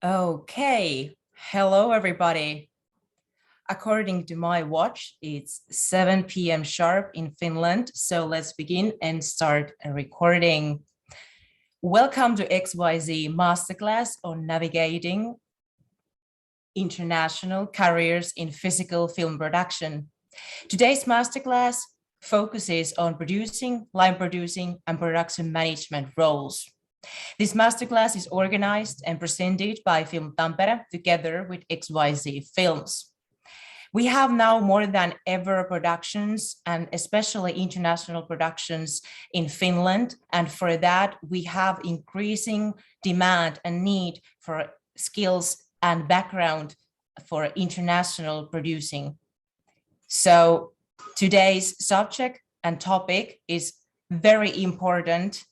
Okay, hello everybody. According to my watch, it's 7 p.m. sharp in Finland, so let's begin and start a recording. Welcome to XYZ Masterclass on navigating international careers in physical film production. Today's masterclass focuses on producing, line producing, and production management roles. This masterclass is organized and presented by Film Tampere together with XYZ Films. We have now more than ever productions and especially international productions in Finland. And for that, we have increasing demand and need for skills and background for international producing. So today's subject and topic is very important.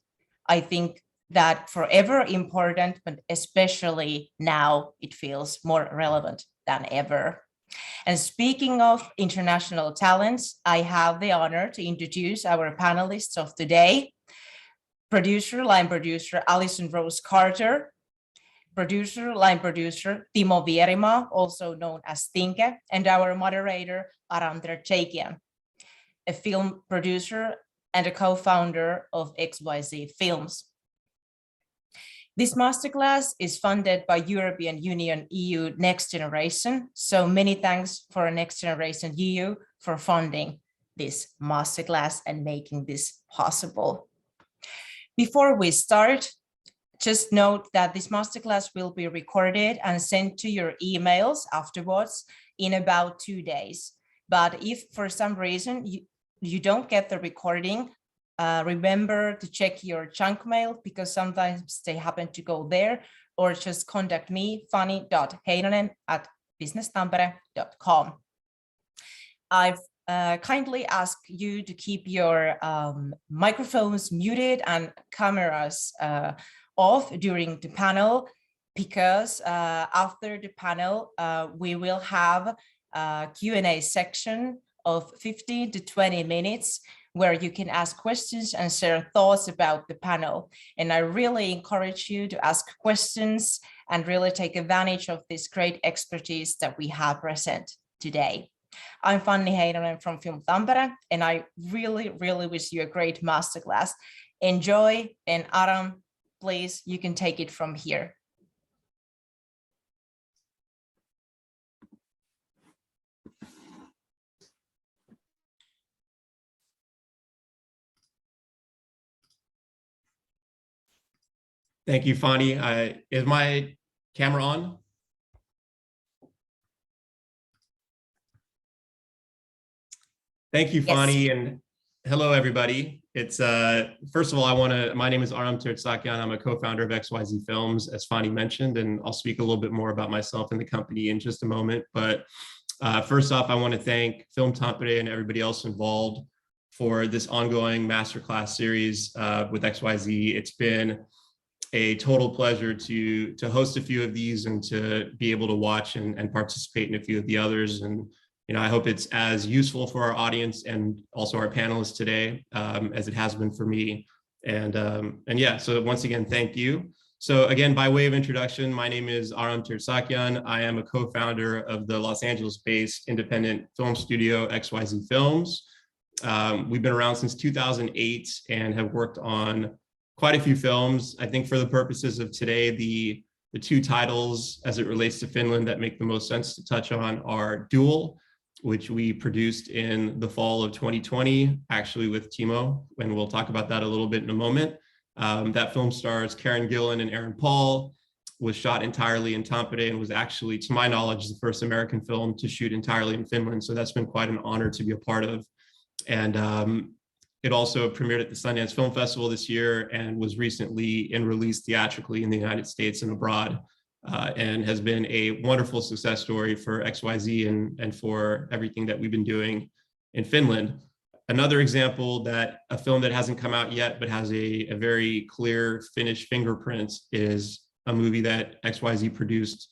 I think that forever important, but especially now it feels more relevant than ever. And speaking of international talents, I have the honor to introduce our panelists of today. Line producer, Allison Rose Carter, line producer, Timo Vierima, also known as Tinke, and our moderator, Aram Tertzakian, a film producer and a co-founder of XYZ Films. This masterclass is funded by European Union EU Next Generation. So many thanks for Next Generation EU for funding this masterclass and making this possible. Before we start, just note that this masterclass will be recorded and sent to your emails afterwards in about 2 days. But if for some reason you don't get the recording, remember to check your junk mail because sometimes they happen to go there, or just contact me, fanny.heinonen@businesstampere.com. I've kindly asked you to keep your microphones muted and cameras off during the panel, because after the panel, we will have a Q&A section of 15 to 20 minutes where you can ask questions and share thoughts about the panel. And I really encourage you to ask questions and really take advantage of this great expertise that we have present today. I'm Fanny Heinonen from Film Tampere, and I really wish you a great masterclass. Enjoy, and Aram, please, you can take it from here. Thank you, Fanny. Is my camera on? Thank you, Fanny, yes. And hello, everybody. It's first of all, my name is Aram Tertzakian. I'm a co-founder of XYZ Films, as Fanny mentioned, and I'll speak a little bit more about myself and the company in just a moment. But first off, I want to thank Film Tampere and everybody else involved for this ongoing masterclass series with XYZ. It's been a total pleasure to host a few of these and to be able to watch and participate in a few of the others. And I hope it's as useful for our audience and also our panelists today as it has been for me. And yeah, so once again, thank you. So again, by way of introduction, my name is Aram Tertzakian. I am a co-founder of the Los Angeles-based independent film studio XYZ Films. We've been around since 2008 and have worked on quite a few films. I think for the purposes of today, the two titles as it relates to Finland that make the most sense to touch on are Duel, which we produced in the fall of 2020, actually with Timo, and we'll talk about that a little bit in a moment. That film stars Karen Gillan and Aaron Paul, was shot entirely in Tampere, and was actually, to my knowledge, the first American film to shoot entirely in Finland. So that's been quite an honor to be a part of. And it also premiered at the Sundance Film Festival this year and was recently released theatrically in the United States and abroad, and has been a wonderful success story for XYZ and for everything that we've been doing in Finland. Another example that a film that hasn't come out yet but has a very clear Finnish fingerprint is a movie that XYZ produced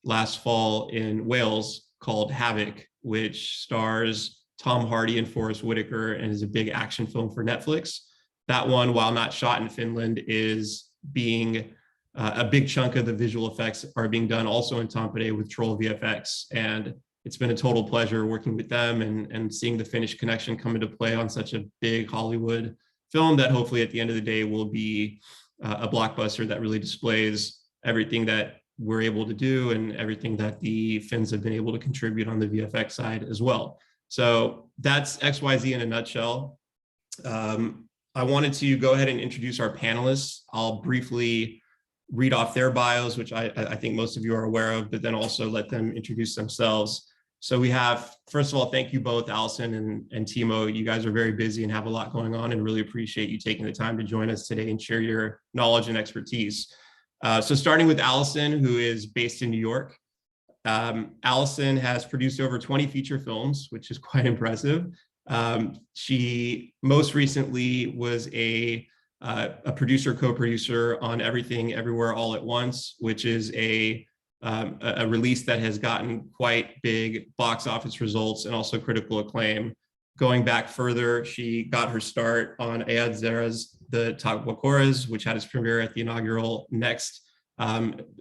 last fall in Wales called Havoc, which stars Tom Hardy and Forrest Whitaker and is a big action film for Netflix. That one, while not shot in Finland, is being a big chunk of the visual effects are being done also in Tampere with Troll VFX. And it's been a total pleasure working with them and seeing the Finnish connection come into play on such a big Hollywood film that hopefully at the end of the day will be a blockbuster that really displays everything that we're able to do and everything that the Finns have been able to contribute on the VFX side as well. So that's XYZ in a nutshell. I wanted to go ahead and introduce our panelists. I'll briefly read off their bios, which I think most of you are aware of, but then also let them introduce themselves. So we have, first of all, thank you both, Allison and Timo. You guys are very busy and have a lot going on, and really appreciate you taking the time to join us today and share your knowledge and expertise. So starting with Allison, who is based in New York. Allison has produced over 20 feature films, which is quite impressive. She most recently was a producer, co-producer on Everything Everywhere All at Once, which is a release that has gotten quite big box office results and also critical acclaim. Going back further, she got her start on Eyad Zahra's The Taqwacores, which had its premiere at the inaugural Next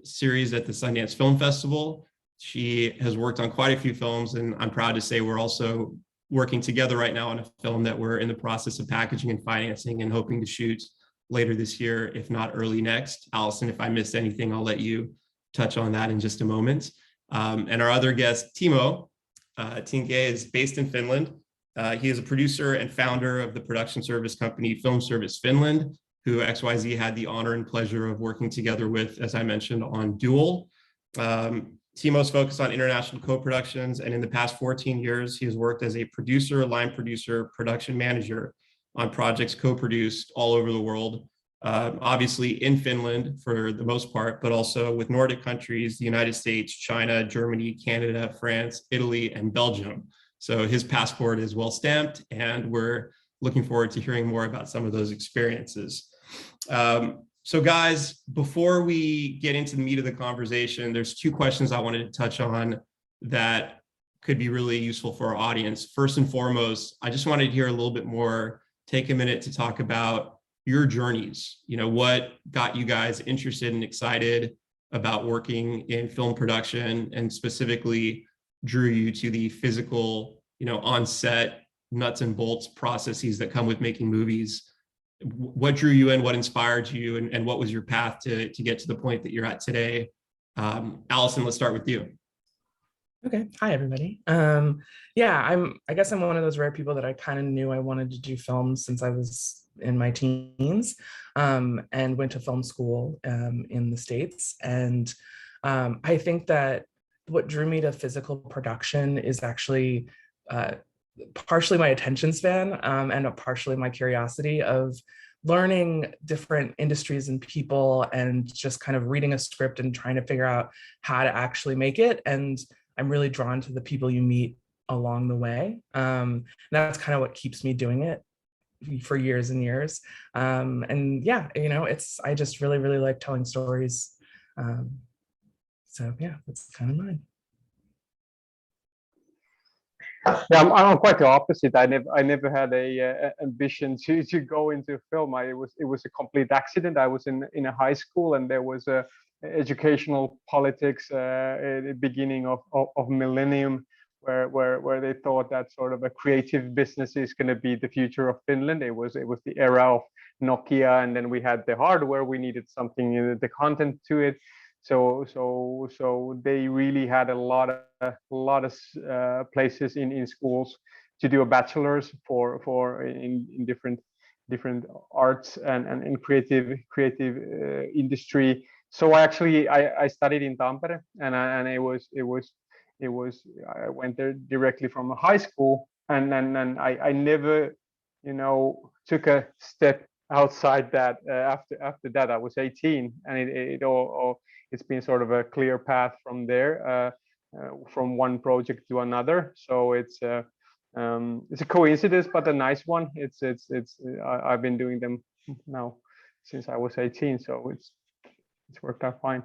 series at the Sundance Film Festival. She has worked on quite a few films, and I'm proud to say we're also working together right now on a film that we're in the process of packaging and financing and hoping to shoot later this year, if not early next. Allison, if I missed anything, I'll let you touch on that in just a moment. And our other guest, Timo Tinke, is based in Finland. He is a producer and founder of the production service company Film Service Finland, who XYZ had the honor and pleasure of working together with, as I mentioned, on Duel. Timo's focused on international co-productions, and in the past 14 years, he has worked as a producer, line producer, production manager on projects co-produced all over the world, obviously in Finland for the most part, but also with Nordic countries, the United States, China, Germany, Canada, France, Italy, and Belgium. So his passport is well stamped, and we're looking forward to hearing more about some of those experiences. So guys, before we get into the meat of the conversation, there's two questions I wanted to touch on that could be really useful for our audience. First and foremost, I just wanted to hear a little bit more, take a minute to talk about your journeys. You know, what got you guys interested and excited about working in film production, and specifically drew you to the physical, you know, on-set nuts and bolts processes that come with making movies. What drew you in, what inspired you, and what was your path to get to the point that you're at today? Allison, let's start with you. Okay. Hi, everybody. Yeah, I guess I'm one of those rare people that I kind of knew I wanted to do films since I was in my teens, and went to film school in the States. And I think that what drew me to physical production is actually partially my attention span, and partially my curiosity of learning different industries and people, and just kind of reading a script and trying to figure out how to actually make it. And I'm really drawn to the people you meet along the way. That's kind of what keeps me doing it for years and years. And yeah, you know, I just really, really like telling stories. So yeah, that's kind of mine. Yeah, I'm quite the opposite. I never had a ambition to go into film. It was a complete accident. I was in a high school, and there was a educational politics at the beginning of millennium, where they thought that sort of a creative business is going to be the future of Finland. It was the era of Nokia, and then we had the hardware. We needed something, the content to it. So they really had a lot of places in schools to do a bachelor's in different arts and in creative industry. So I studied in Tampere, and it was I went there directly from a high school, and I never, you know, took a step outside that. After that, I was 18, and it's been sort of a clear path from there, from one project to another. So it's a coincidence, but a nice one. I've been doing them now since I was 18, so it's worked out fine.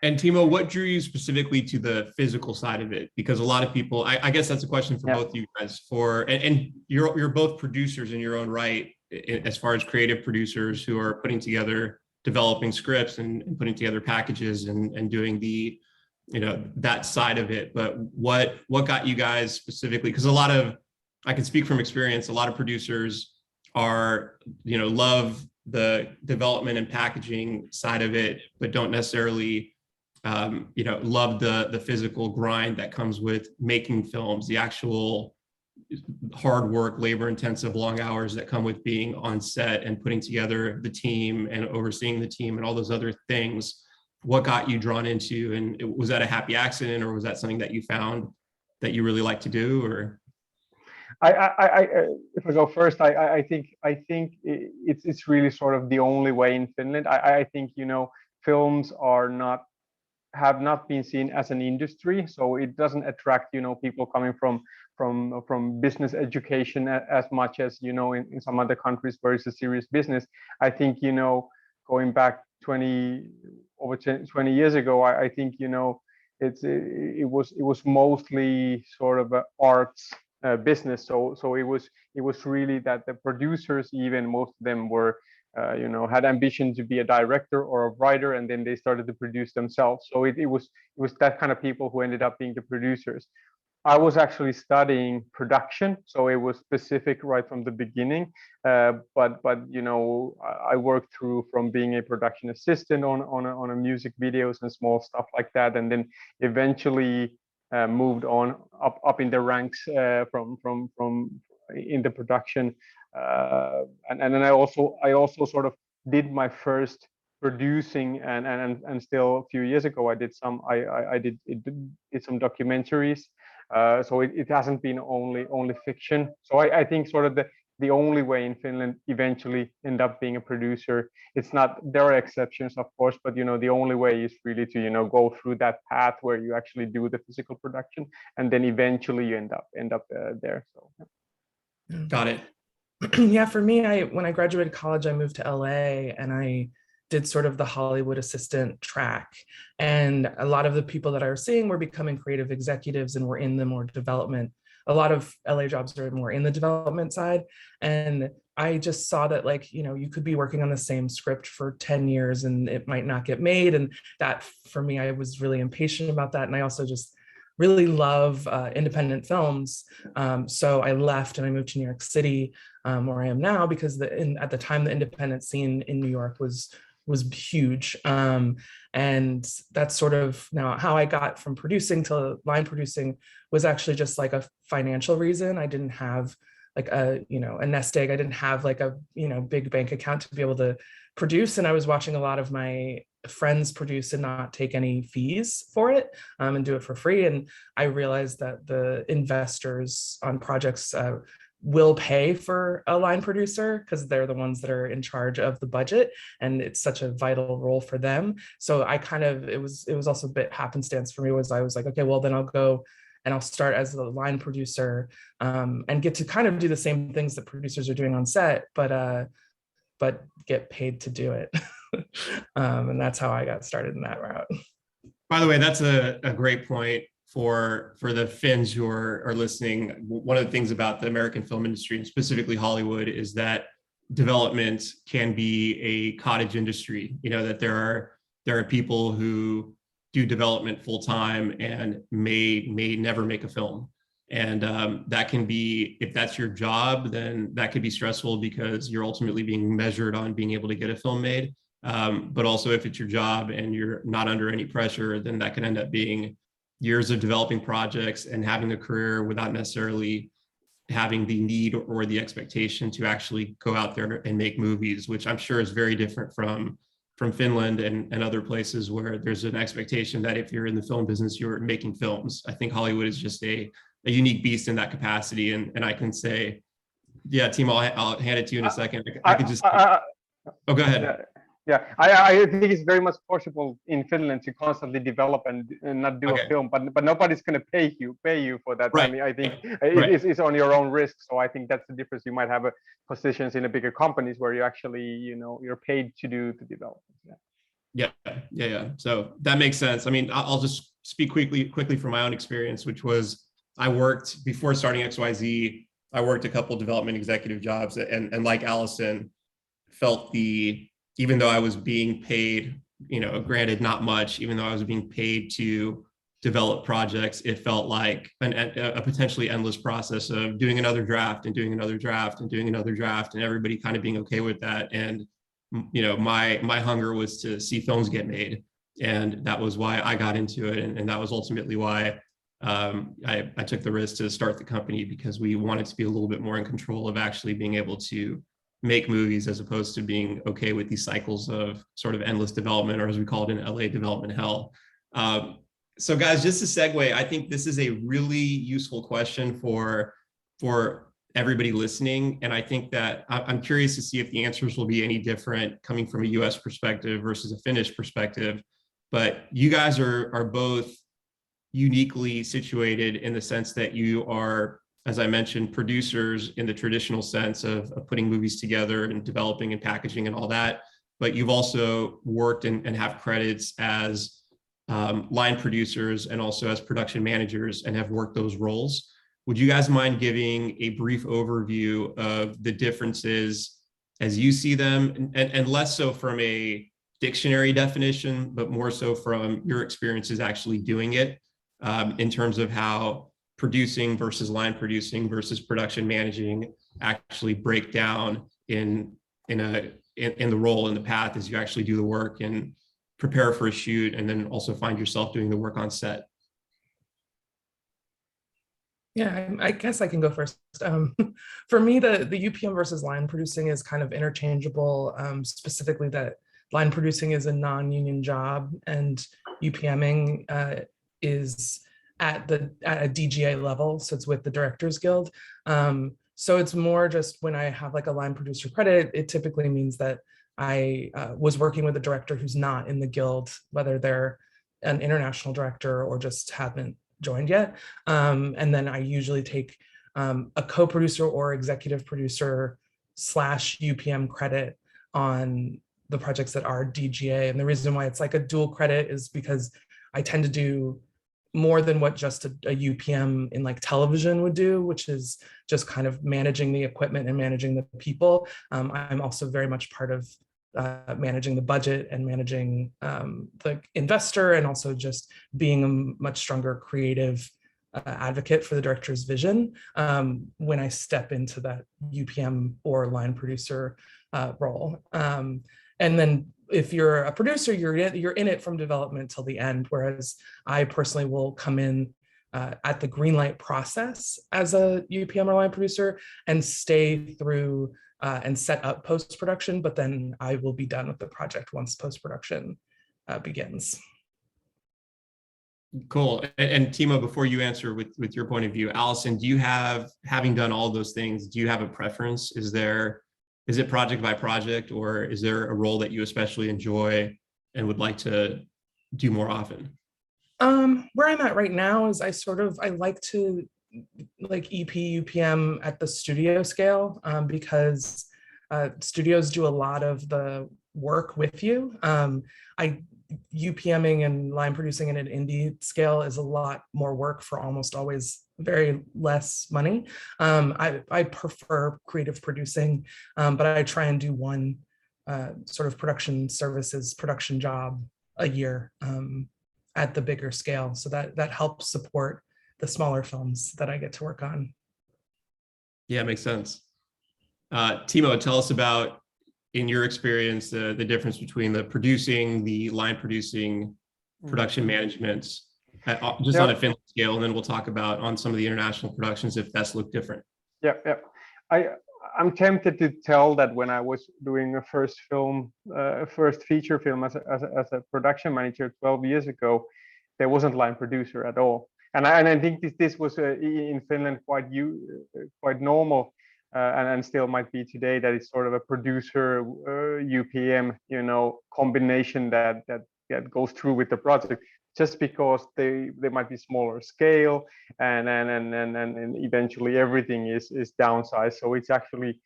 And Timo, what drew you specifically to the physical side of it? Because a lot of people, I guess that's a question for both you guys. And you're both producers in your own right, as far as creative producers who are putting together developing scripts and putting together packages and doing the, that side of it. But what got you guys specifically? Because I can speak from experience, a lot of producers are, love the development and packaging side of it, but don't necessarily, love the physical grind that comes with making films, the actual hard work, labor intensive, long hours that come with being on set and putting together the team and overseeing the team and all those other things. What got you drawn into, and was that a happy accident, or was that something that you found that you really like to do? Or if I go first, I think it's really sort of the only way in Finland. I think, films have not been seen as an industry, so it doesn't attract, people coming from business education as much as, in some other countries where it's a serious business. I think, going back 20 years ago, I think, it was mostly sort of an arts business. So it was really that the producers, even most of them were, had ambition to be a director or a writer, and then they started to produce themselves. So it was that kind of people who ended up being the producers. I was actually studying production, so it was specific right from the beginning. But I worked through from being a production assistant on a music videos and small stuff like that, and then eventually moved on up in the ranks from in the production. And then I also sort of did my first producing, and still a few years ago I did some some documentaries. So it hasn't been only fiction. So I think sort of the only way in Finland eventually end up being a producer. It's not, there are exceptions of course, but the only way is really to go through that path where you actually do the physical production, and then eventually you end up there. So got it. Yeah, for me, when I graduated college, I moved to LA and I did sort of the Hollywood assistant track. And a lot of the people that I was seeing were becoming creative executives and were in the more development. A lot of LA jobs are more in the development side. And I just saw that, like, you could be working on the same script for 10 years and it might not get made. And that, for me, I was really impatient about that. And I also just really love independent films. So I left and I moved to New York City, where I am now, because at the time, the independent scene in New York was huge. And that's sort of now how I got from producing to line producing was actually just like a financial reason. I didn't have like a nest egg. I didn't have like a, big bank account to be able to produce. And I was watching a lot of my friends produce and not take any fees for it, and do it for free. And I realized that the investors on projects will pay for a line producer because they're the ones that are in charge of the budget, and it's such a vital role for them. So I it was also a bit happenstance for me. I was like, okay, well then I'll go and I'll start as a line producer, and get to kind of do the same things that producers are doing on set, but get paid to do it. And that's how I got started in that route. By the way, that's a great point for the Finns who are listening. One of the things about the American film industry, and specifically Hollywood, is that development can be a cottage industry. That there are people who do development full time and may never make a film. And that can be, if that's your job, then that could be stressful because you're ultimately being measured on being able to get a film made. But also if it's your job and you're not under any pressure, then that can end up being years of developing projects and having a career without necessarily having the need or the expectation to actually go out there and make movies, which I'm sure is very different from Finland and other places where there's an expectation that if you're in the film business, you're making films. I think Hollywood is just a unique beast in that capacity. And I can say, yeah, Timo, I'll hand it to you in a second. I could just, oh, go ahead. Yeah, I think it's very much possible in Finland to constantly develop and not do a film, but nobody's going to pay you for that. Right. I mean, I think it's on your own risk. So I think that's the difference. You might have positions in the bigger companies where you actually, you're paid to do the development. Yeah. So that makes sense. I mean, I'll just speak quickly from my own experience, which was I worked before starting XYZ. I worked a couple development executive jobs, and like Allison, felt the even though I was being paid, granted not much, even though I was being paid to develop projects, it felt like a potentially endless process of doing another draft and doing another draft and doing another draft, and everybody kind of being okay with that. And my hunger was to see films get made, and that was why I got into it, and that was ultimately why I took the risk to start the company, because we wanted to be a little bit more in control of actually being able to make movies, as opposed to being okay with these cycles of sort of endless development, or as we call it in LA, development hell. So guys, just to segue, I think this is a really useful question for everybody listening. And I think that I'm curious to see if the answers will be any different coming from a US perspective versus a Finnish perspective. But you guys are both uniquely situated in the sense that you are, as I mentioned, producers in the traditional sense of putting movies together and developing and packaging and all that. But you've also worked and have credits as line producers and also as production managers, and have worked those roles. Would you guys mind giving a brief overview of the differences as you see them, and less so from a dictionary definition, but more so from your experiences actually doing it, in terms of how producing versus line producing versus production managing actually break down in the role, in the path, as you actually do the work and prepare for a shoot, and then also find yourself doing the work on set? Yeah, I guess I can go first. For me, the UPM versus line producing is kind of interchangeable, specifically that line producing is a non-union job, and UPMing is at a DGA level, so it's with the Directors Guild. So it's more just when I have like a line producer credit, it typically means that I was working with a director who's not in the guild, whether they're an international director or just haven't joined yet. And then I usually take a co-producer or executive producer / UPM credit on the projects that are DGA. And the reason why it's like a dual credit is because I tend to do more than what just a UPM in like television would do, which is just kind of managing the equipment and managing the people. I'm also very much part of managing the budget and managing the investor, and also just being a much stronger creative advocate for the director's vision when I step into that UPM or line producer role. And then if you're a producer, you're in it from development till the end, whereas I personally will come in at the greenlight process as a UPM or line producer and stay through and set up post-production, but then I will be done with the project once post-production begins. Cool. And Timo, before you answer with your point of view, Allison, do you have, having done all those things, do you have a preference? Is it project by project, or is there a role that you especially enjoy and would like to do more often? Where I'm at right now is I like to like EP UPM at the studio scale, because studios do a lot of the work with you. UPMing and line producing in an indie scale is a lot more work for almost always very less money. I prefer creative producing, but I try and do one sort of production services production job a year at the bigger scale. So that helps support the smaller films that I get to work on. Yeah, makes sense. Timo, tell us about, in your experience, the difference between the producing, the line producing, production management, just on a Finland scale, and then we'll talk about on some of the international productions if that's look different. Yeah. I'm tempted to tell that when I was doing a first feature film as a production manager 12 years ago, there wasn't line producer at all. And I think this was in Finland quite normal, and still might be today, that it's sort of a producer UPM combination that goes through with the project, just because they might be smaller scale, and eventually everything is downsized. So it's actually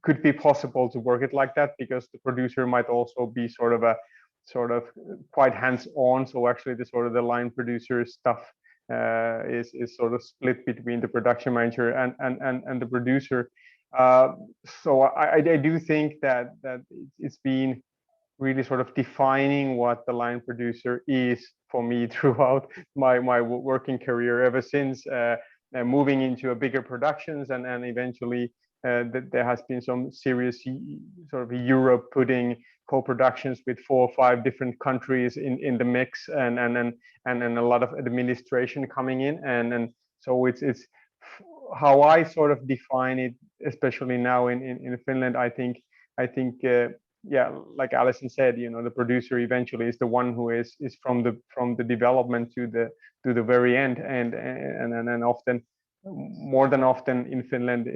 could be possible to work it like that, because the producer might also be sort of quite hands-on. So actually the line producer stuff is sort of split between the production manager and the producer. So I do think that it's been really sort of defining what the line producer is for me throughout my working career, ever since moving into a bigger productions, and eventually there has been some serious sort of Europe putting co-productions with 4 or 5 different countries in the mix, and a lot of administration coming in, and so it's how I sort of define it, especially now in Finland. I think yeah, like Allison said, you know, the producer eventually is the one who is from the development to the very end, and often, more than often in Finland,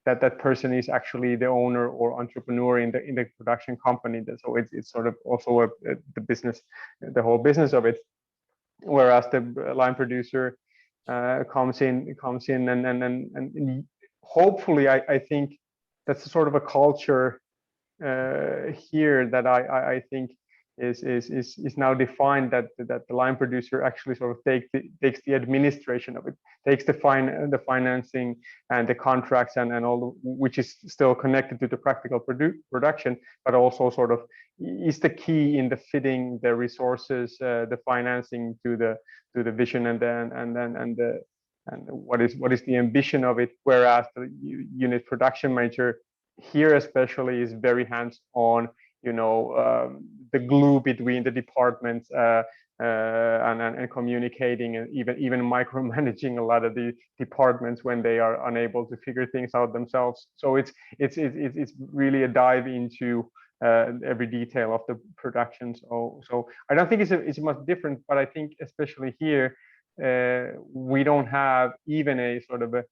that person is actually the owner or entrepreneur in the production company. So it's sort of also the business, the whole business of it. Whereas the line producer comes in and hopefully I think that's sort of a culture here that I think is now defined, that the line producer actually sort of takes the administration of it, takes the financing and the contracts and all, which is still connected to the practical production, but also sort of is the key in the fitting the resources, the financing to the vision, and what is the ambition of it. Whereas the unit production manager here especially is very hands-on, you know, the glue between the departments, and communicating, and even micromanaging a lot of the departments when they are unable to figure things out themselves. So it's really a dive into every detail of the production. So I don't think it's much different, but I think especially here we don't have even a sort of a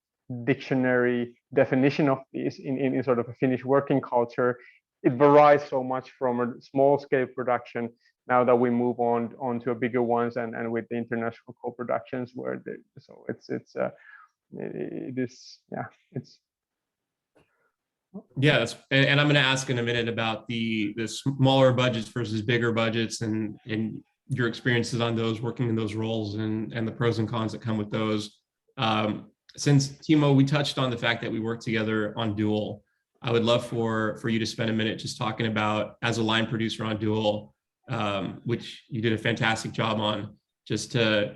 dictionary definition of this in sort of a Finnish working culture. It varies so much from a small scale production now that we move on to a bigger ones, and with the international co-productions, where so it is, yeah, it's. Yeah, and I'm going to ask in a minute about the smaller budgets versus bigger budgets, and your experiences on those, working in those roles, and the pros and cons that come with those. Since Timo, we touched on the fact that we worked together on Duel, I would love for you to spend a minute just talking about, as a line producer on Duel, which you did a fantastic job on, just to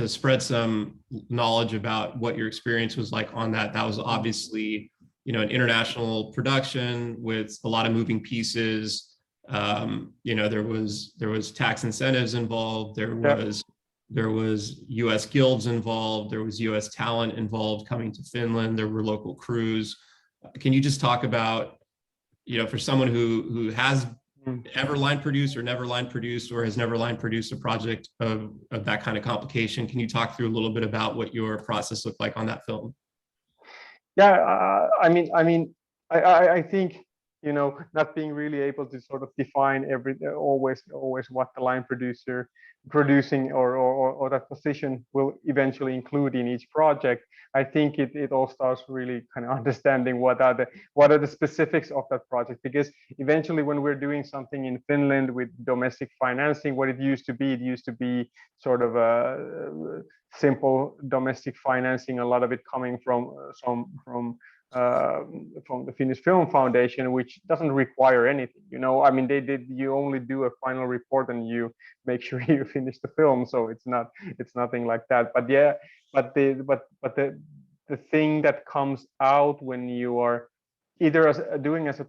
spread some knowledge about what your experience was like on that. That was obviously, you know, an international production with a lot of moving pieces. You know, there was tax incentives involved. There was US guilds involved. There was US talent involved coming to Finland. There were local crews. Can you just talk about, you know, for someone who has ever line produced or never line produced, or has never line produced a project of that kind of complication, can you talk through a little bit about what your process looked like on that film? Yeah, I mean, I think, you know, not being really able to sort of define always what the line producer producing or that position will eventually include in each project. I think it all starts really kind of understanding what are the specifics of that project, because eventually when we're doing something in Finland with domestic financing, what it used to be sort of a simple domestic financing, a lot of it coming from the Finnish Film Foundation, which doesn't require anything, you know. I mean, you only do a final report and you make sure you finish the film, so it's nothing like that. But yeah, but the thing that comes out when you are either doing as a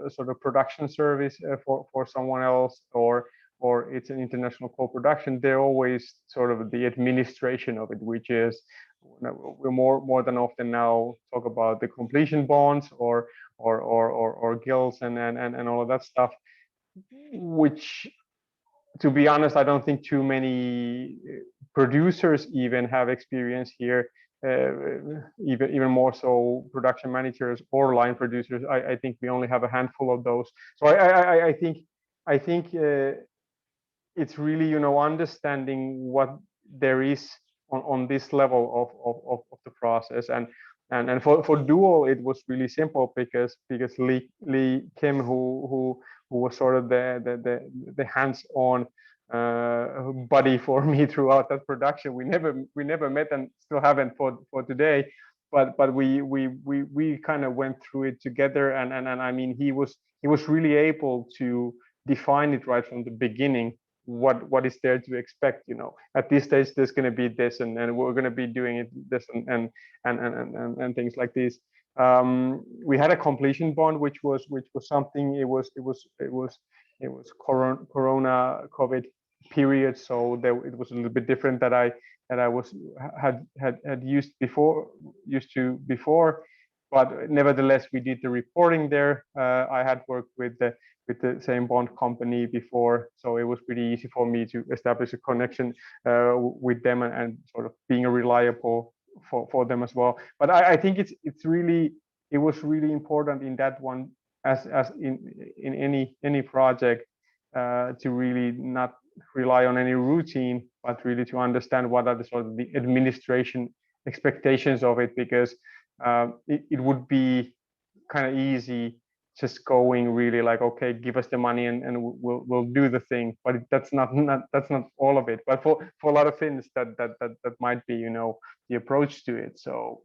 sort of production service for someone else, or it's an international co-production, they're always sort of the administration of it, which is, we're more than often now talk about the completion bonds or guilds and all of that stuff, which, to be honest, I don't think too many producers even have experience here, even more so production managers or line producers. I think we only have a handful of those. So I think it's really, you know, understanding what there is on this level of the process, and for Duel it was really simple, because Lee Kim, who was sort of the hands-on buddy for me throughout that production. We never met, and still haven't for today, but we kind of went through it together, and I mean, he was really able to define it right from the beginning, what is there to expect. You know, at this stage there's going to be this, and we're going to be doing it this, and things like this. We had a completion bond, which was something. It was Corona COVID period, so it was a little bit different that I had used to before, but nevertheless we did the reporting there. I had worked with the same bond company before, so it was pretty easy for me to establish a connection with them, and sort of being a reliable for them as well. But I think it was really important in that one, as in any project, to really not rely on any routine, but really to understand what are the sort of the administration expectations of it, because it would be kind of easy just going really like, okay, give us the money and we'll do the thing, but that's not all of it. But for a lot of things that might be, you know, the approach to it. So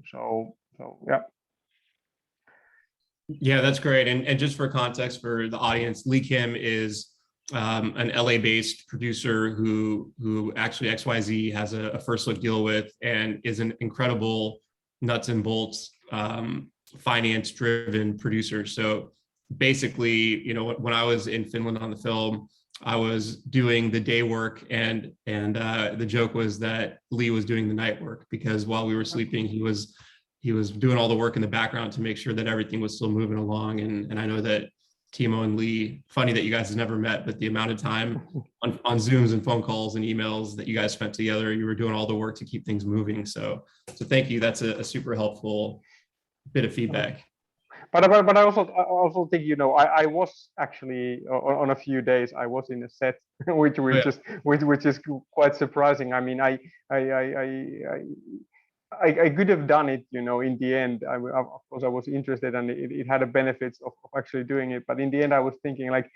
yeah. Yeah, that's great. And just for context for the audience, Lee Kim is an LA-based producer who actually XYZ has a first look deal with, and is an incredible nuts and bolts finance-driven producer. So basically, you know, when I was in Finland on the film, I was doing the day work, and the joke was that Lee was doing the night work, because while we were sleeping, he was doing all the work in the background to make sure that everything was still moving along. And I know that Timo and Lee, funny that you guys have never met, but the amount of time on Zooms and phone calls and emails that you guys spent together, you were doing all the work to keep things moving. So thank you. That's a super helpful bit of feedback. But I also think, you know, I was actually on a few days I was in a set, which is quite surprising. I mean, I could have done it, you know, in the end. Of course, I was interested, and it had the benefits of actually doing it. But in the end, I was thinking like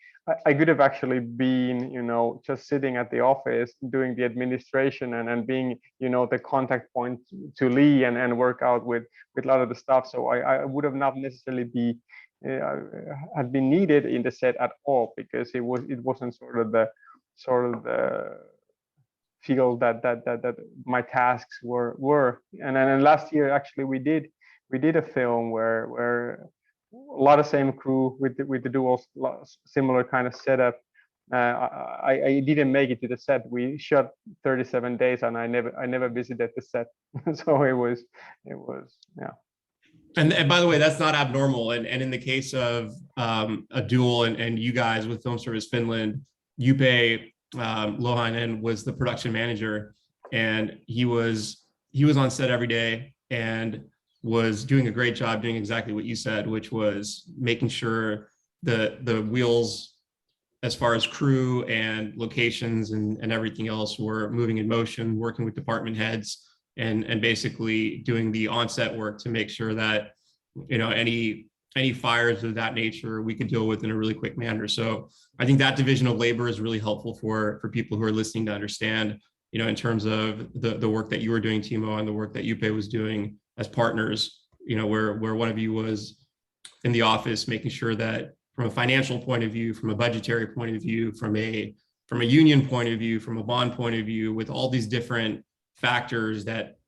I could have actually been, you know, just sitting at the office doing the administration and being, you know, the contact point to Lee and work out with a lot of the stuff. So I would have not necessarily had been needed in the set at all, because it wasn't sort of the field that my tasks were. And then last year actually we did a film where a lot of same crew with the dual similar kind of setup. I didn't make it to the set. We shot 37 days and I never visited the set. So it was yeah. And by the way, that's not abnormal. And in the case of a dual and you guys with Film Service Finland, Juppe Lohainen was the production manager, and he was on set every day and was doing a great job doing exactly what you said, which was making sure the wheels, as far as crew and locations and everything else, were moving in motion, working with department heads and basically doing the on-set work to make sure that, you know, any fires of that nature we could deal with in a really quick manner. So I think that division of labor is really helpful for people who are listening to understand, you know, in terms of the work that you were doing, Timo, and the work that Juppe was doing as partners, you know, where one of you was in the office making sure that from a financial point of view, from a budgetary point of view, from a union point of view, from a bond point of view, with all these different factors that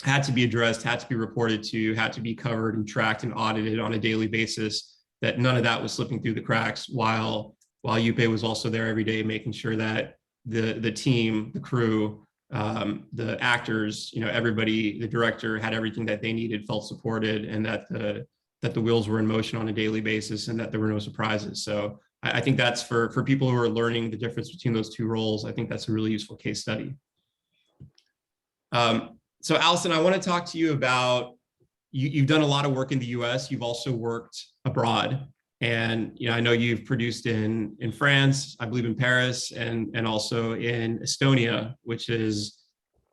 had to be addressed, had to be reported to, had to be covered and tracked and audited on a daily basis, that none of that was slipping through the cracks, while Juppe was also there every day making sure that the team, the crew, the actors, you know, everybody, the director had everything that they needed, felt supported, and that the wheels were in motion on a daily basis and that there were no surprises. So I think that's for people who are learning the difference between those two roles, I think that's a really useful case study. So Allison, I want to talk to you about, you've done a lot of work in the US, you've also worked abroad. And, you know, I know you've produced in France, I believe in Paris, and also in Estonia, which is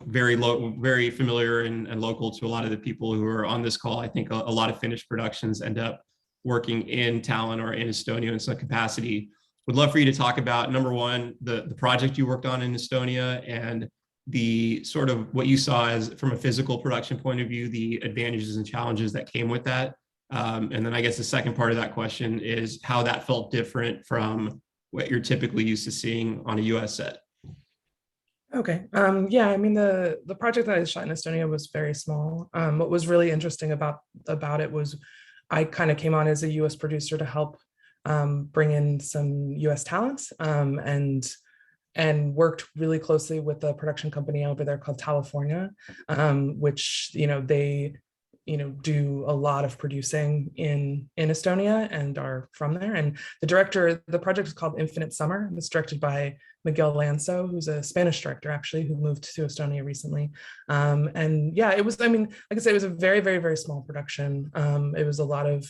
very familiar and local to a lot of the people who are on this call. I think a lot of Finnish productions end up working in Tallinn or in Estonia in some capacity. Would love for you to talk about, number one, the project you worked on in Estonia, and the sort of what you saw as from a physical production point of view, the advantages and challenges that came with that. And then I guess the second part of that question is how that felt different from what you're typically used to seeing on a US set. Okay. Yeah, I mean, the project that I shot in Estonia was very small. What was really interesting about it was I kind of came on as a US producer to help bring in some US talents, and worked really closely with the production company over there called California, which, they do a lot of producing in Estonia and are from there. And the project is called Infinite Summer. It's directed by Miguel Lanzo, who's a Spanish director, actually, who moved to Estonia recently. And yeah, it was, I mean, like I said, it was a very, very, very small production. It was a lot of,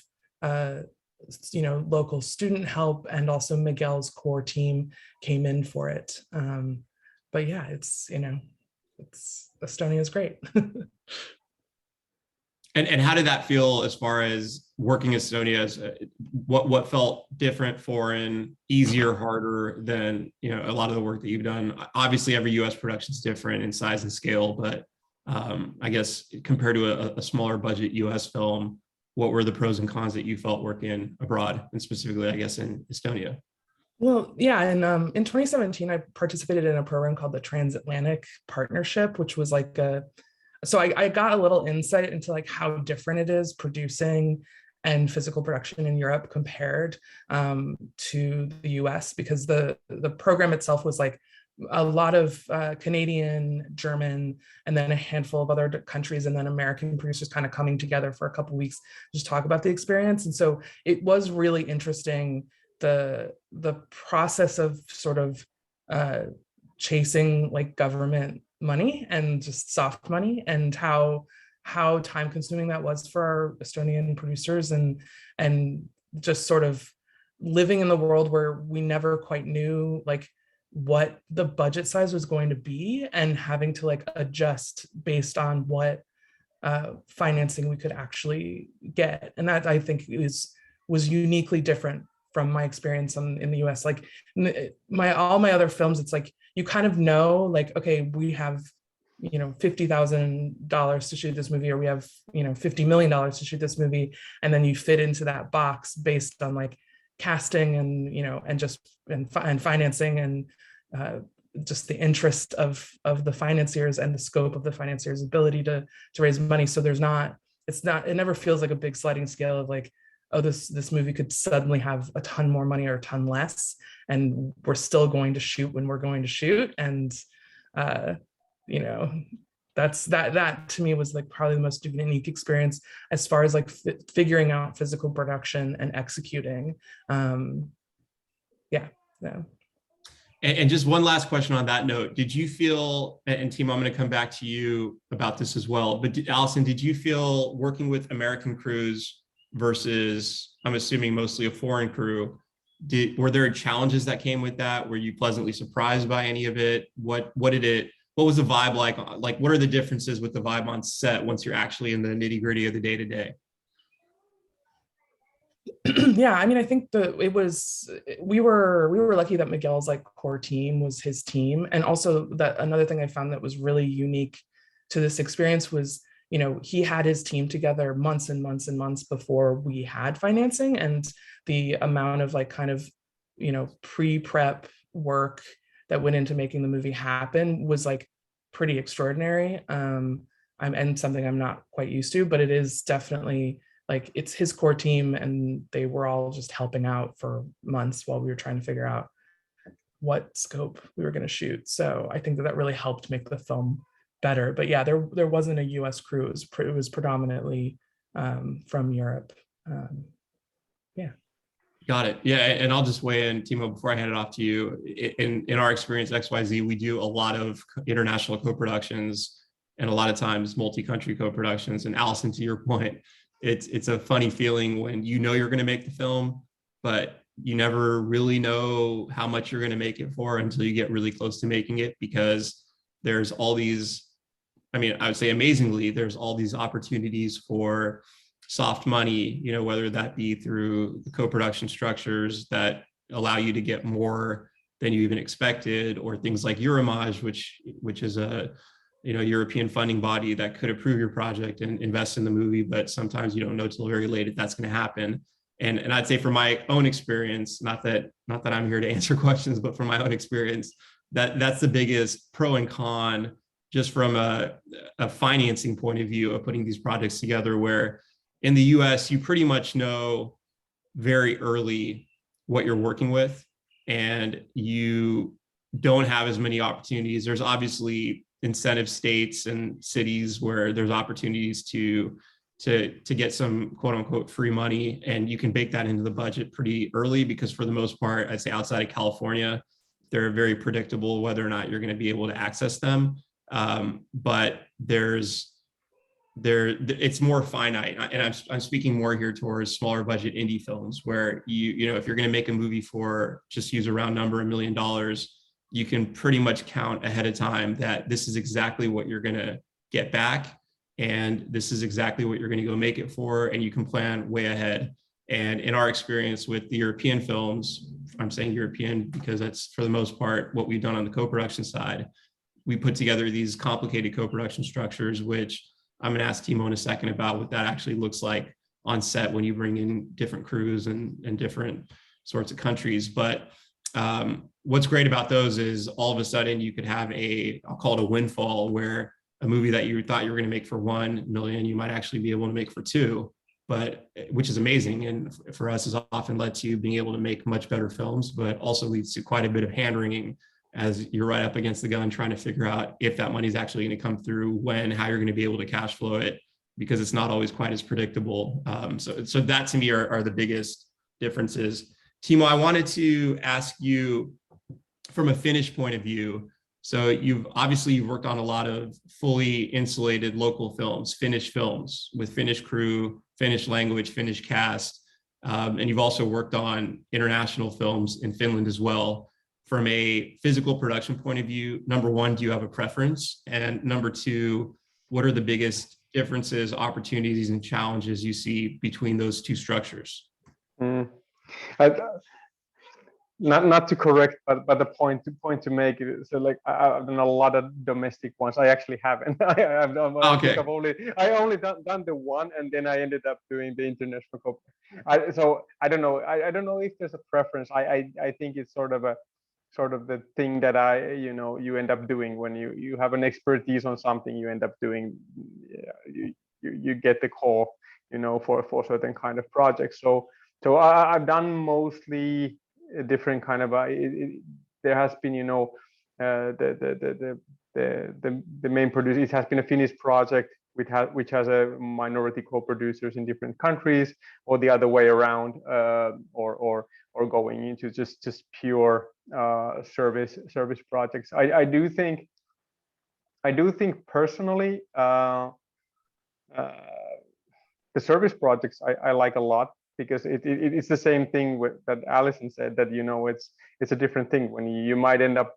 local student help, and also Miguel's core team came in for it. But yeah, Estonia is great. And how did that feel as far as working Estonia? What felt different, foreign, easier, harder than a lot of the work that you've done? Obviously, every U.S. production is different in size and scale, but I guess compared to a smaller budget U.S. film, what were the pros and cons that you felt working abroad, and specifically, I guess, in Estonia? Well, yeah, and in 2017, I participated in a program called the Transatlantic Partnership, which was like so I got a little insight into like how different it is producing and physical production in Europe compared to the US, because the program itself was like a lot of Canadian, German, and then a handful of other countries, and then American producers kind of coming together for a couple of weeks to just talk about the experience. And so it was really interesting, the process of sort of chasing like government money and just soft money, and how time consuming that was for our Estonian producers, and just sort of living in the world where we never quite knew like what the budget size was going to be, and having to like adjust based on what financing we could actually get. And that, I think, was uniquely different from my experience in the US. Like all my other films, it's like you kind of know, like, okay, we have $50,000 to shoot this movie, or we have $50 million to shoot this movie, and then you fit into that box based on like casting and financing, and just the interest of the financiers and the scope of the financiers' ability to raise money. So it never feels like a big sliding scale of like, oh, this movie could suddenly have a ton more money or a ton less, and we're still going to shoot when we're going to shoot. And that to me was like probably the most unique experience as far as like figuring out physical production and executing. Yeah. And just one last question on that note, did you feel, and Timo, I'm going to come back to you about this as well, but Allison, did you feel working with American crews versus, I'm assuming, mostly a foreign crew, were there challenges that came with that? Were you pleasantly surprised by any of it? What was the vibe like? Like, what are the differences with the vibe on set once you're actually in the nitty-gritty of the day-to-day? Yeah, I mean, I think we were lucky that Miguel's like core team was his team. And also that another thing I found that was really unique to this experience was, he had his team together months and months and months before we had financing, and the amount of like kind of, pre-prep work that went into making the movie happen was like pretty extraordinary. And something I'm not quite used to, but it is definitely like, it's his core team, and they were all just helping out for months while we were trying to figure out what scope we were going to shoot. So I think that really helped make the film better. But yeah, there wasn't a US crew. It was predominantly from Europe. Yeah. Got it. Yeah, and I'll just weigh in, Timo, before I hand it off to you. In our experience at XYZ, we do a lot of international co-productions, and a lot of times multi-country co-productions. And Allison, to your point, it's a funny feeling when you're going to make the film, but you never really know how much you're going to make it for until you get really close to making it, because there's all these, I mean, I would say amazingly, there's all these opportunities for soft money, whether that be through the co-production structures that allow you to get more than you even expected, or things like Euromage, which is a European funding body that could approve your project and invest in the movie, but sometimes you don't know till very late if that's going to happen. And I'd say from my own experience, not that I'm here to answer questions, but from my own experience, that's the biggest pro and con, just from a financing point of view of putting these projects together, where in the US, you pretty much know very early what you're working with, and you don't have as many opportunities. There's obviously incentive states and cities where there's opportunities to get some quote unquote free money, and you can bake that into the budget pretty early, because for the most part, I'd say outside of California, they're very predictable whether or not you're going to be able to access them. But it's more finite, and I'm speaking more here towards smaller budget indie films, where if you're going to make a movie for, just use a round number, $1 million, you can pretty much count ahead of time that this is exactly what you're going to get back, and this is exactly what you're going to go make it for, and you can plan way ahead. And in our experience with the European films, I'm saying European because that's for the most part what we've done on the co-production side. We put together these complicated co-production structures, which I'm going to ask Timo in a second about what that actually looks like on set when you bring in different crews and different sorts of countries. But what's great about those is all of a sudden you could have I'll call it a windfall, where a movie that you thought you were going to make for 1 million, you might actually be able to make for 2, which is amazing. And for us, is often led to being able to make much better films, but also leads to quite a bit of hand wringing, as you're right up against the gun trying to figure out if that money is actually going to come through, when, how you're going to be able to cash flow it, because it's not always quite as predictable. So that to me are the biggest differences. Timo, I wanted to ask you from a Finnish point of view. So you've worked on a lot of fully insulated local films, Finnish films with Finnish crew, Finnish language, Finnish cast. And you've also worked on international films in Finland as well. From a physical production point of view, number one, do you have a preference? And number two, what are the biggest differences, opportunities, and challenges you see between those two structures? Not to correct, but the point to make it. So like I've done a lot of domestic ones. I actually haven't. I've done. Okay. I only done the one, and then I ended up doing the international. So I don't know. I don't know if there's a preference. I think it's sort of the thing that you end up doing when you have an expertise on something. You end up doing. You get the call, for certain kind of projects. So I've done mostly a different kind of there has been the main producer. It has been a Finnish project which has a minority co-producers in different countries, or the other way around, or going into just pure service projects. I do think personally the service projects I like a lot, because it's the same thing that Allison said, that it's a different thing when you might end up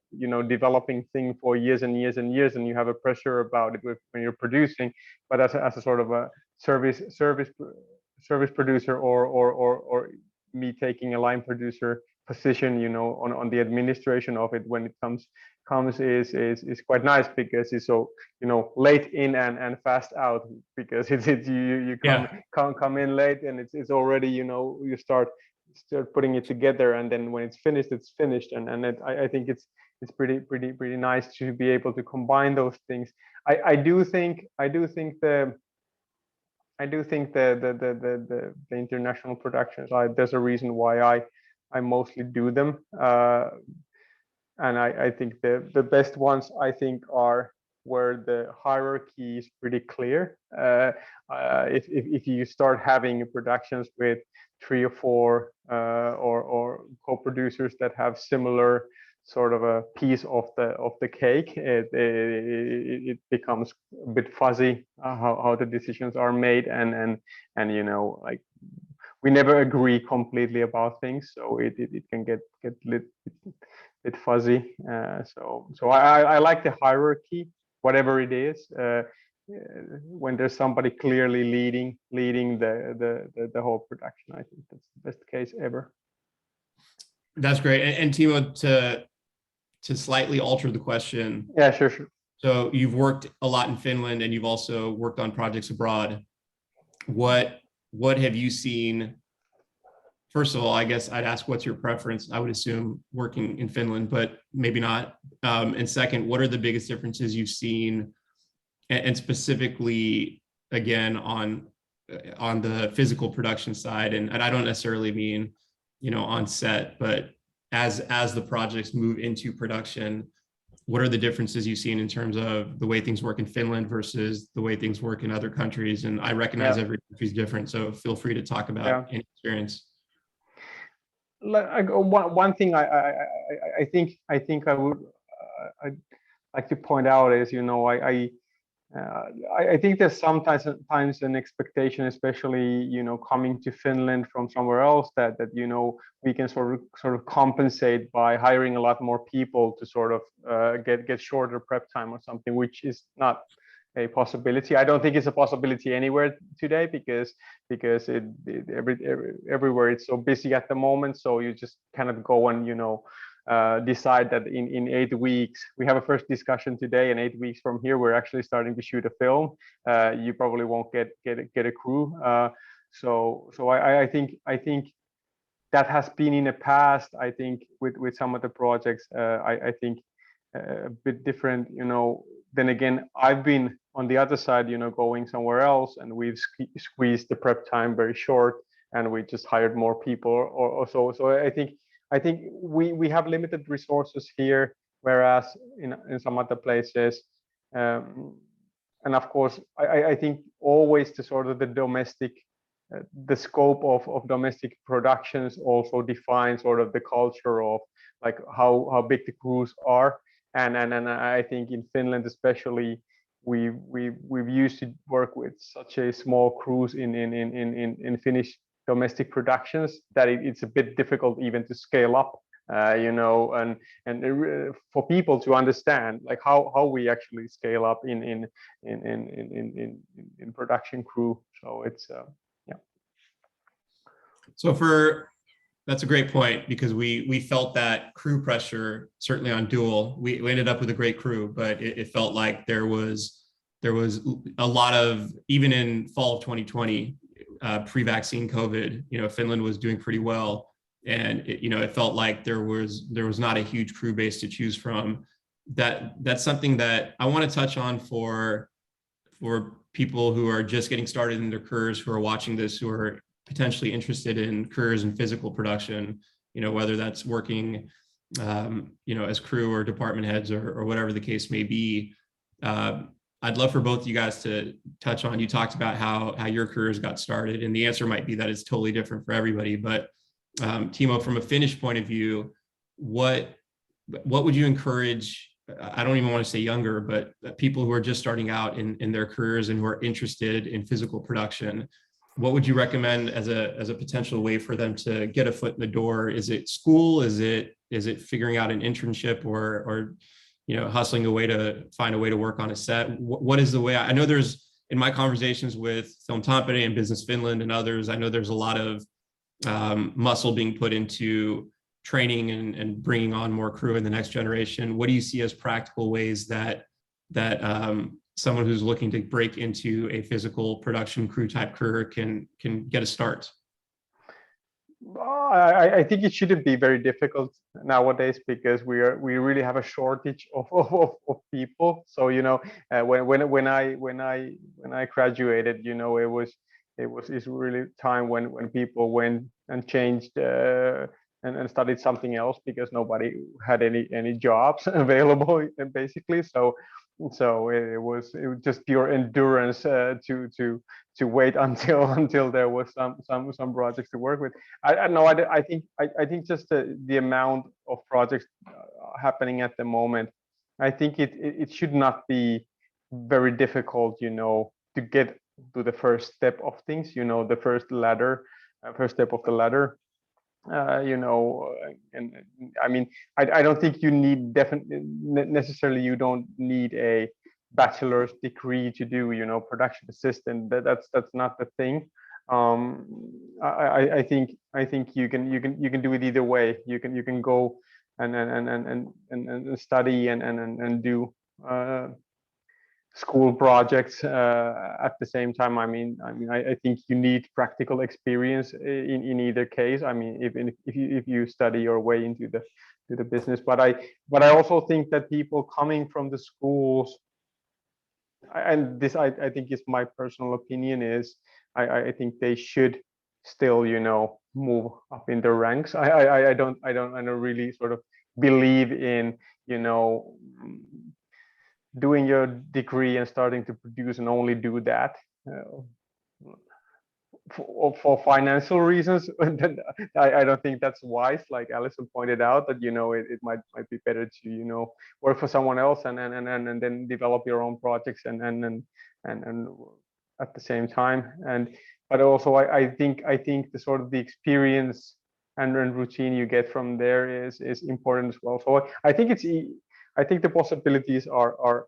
developing thing for years and years and years, and you have a pressure about it when you're producing. But as a sort of a service producer, or me taking a line producer position, on the administration of it when it comes is quite nice, because it's so late in and fast out, because you come in late, and it's already you start putting it together, and then when it's finished, it's finished. And I think it's pretty nice to be able to combine those things. I do think the international productions, there's a reason why I mostly do them, and I think the best ones, I think, are where the hierarchy is pretty clear. If you start having productions with 3 or 4 or co-producers that have similar sort of a piece of the cake, it becomes a bit fuzzy how the decisions are made, and like we never agree completely about things, so it can get a bit fuzzy. So I like the hierarchy, whatever it is, when there's somebody clearly leading the whole production. I think that's the best case ever. That's great. And Timo, to slightly alter the question. Yeah, sure. So you've worked a lot in Finland and you've also worked on projects abroad. What have you seen? First of all, I guess I'd ask, what's your preference? I would assume working in Finland, but maybe not. And second, what are the biggest differences you've seen, and specifically, again, on the physical production side? And I don't necessarily mean, on set, but as the projects move into production, what are the differences you've seen in terms of the way things work in Finland versus the way things work in other countries? And I recognize every country is different, so feel free to talk about any experience. One thing I think I would I'd like to point out is, I think there's sometimes an expectation, especially coming to Finland from somewhere else, that we can sort of compensate by hiring a lot more people to sort of get shorter prep time or something, which is not a possibility. I don't think it's a possibility anywhere today, because everywhere it's so busy at the moment. So you just cannot go and decide that in 8 weeks, we have a first discussion today, and 8 weeks from here we're actually starting to shoot a film. You probably won't get a crew. So I think that has been in the past. I think with some of the projects, I think a bit different. Then again, I've been on the other side, going somewhere else, and we've squeezed the prep time very short, and we just hired more people or so. So I think we have limited resources here, whereas in some other places, and of course, I think always the sort of the domestic, the scope of domestic productions also defines sort of the culture of like how big the crews are. And I think in Finland especially, we've used to work with such a small crews in Finnish domestic productions that it's a bit difficult even to scale up, and for people to understand like how we actually scale up in production crew. So it's So that's a great point, because we felt that crew pressure, certainly on Duel. We ended up with a great crew, but it felt like there was a lot of, even in fall of 2020, pre-vaccine COVID, Finland was doing pretty well. And it felt like there was not a huge crew base to choose from. That's something that I want to touch on for people who are just getting started in their careers, who are watching this, who are potentially interested in careers in physical production, whether that's working, as crew or department heads or whatever the case may be. I'd love for both of you guys to touch on, you talked about how your careers got started, and the answer might be that it's totally different for everybody. But Timo, from a Finnish point of view, what would you encourage, I don't even want to say younger, but people who are just starting out in their careers and who are interested in physical production, what would you recommend as a potential way for them to get a foot in the door? Is it school? Is it figuring out an internship, or hustling a way to find a way to work on a set? What is the way? I know there's, in my conversations with Film Tampere and Business Finland and others, I know there's a lot of muscle being put into training and bringing on more crew in the next generation. What do you see as practical ways that someone who's looking to break into a physical production crew type career can get a start? I think it shouldn't be very difficult nowadays, because we really have a shortage of people. So when I graduated, it's really time when people went and changed and studied something else, because nobody had any jobs available basically. So it was just pure endurance to wait until there was some projects to work with. I think just the amount of projects happening at the moment, I think it should not be very difficult, to get to the first step of things, the first step of the ladder. And I mean, I don't think you need necessarily, you don't need a bachelor's degree to do, production assistant. That's not the thing. I think you can do it either way. You can go and study and do school projects at the same time. I think you need practical experience in either case. I mean, if you study your way into the business, but I also think that people coming from the schools, and this I think is my personal opinion, is I think they should still, move up in the ranks. I don't really sort of believe in, doing your degree and starting to produce and only do that for financial reasons. I don't think that's wise. Like Allison pointed out, that it might be better to work for someone else and then develop your own projects and at the same time. But also I think the sort of the experience and routine you get from there is important as well. So I think the possibilities are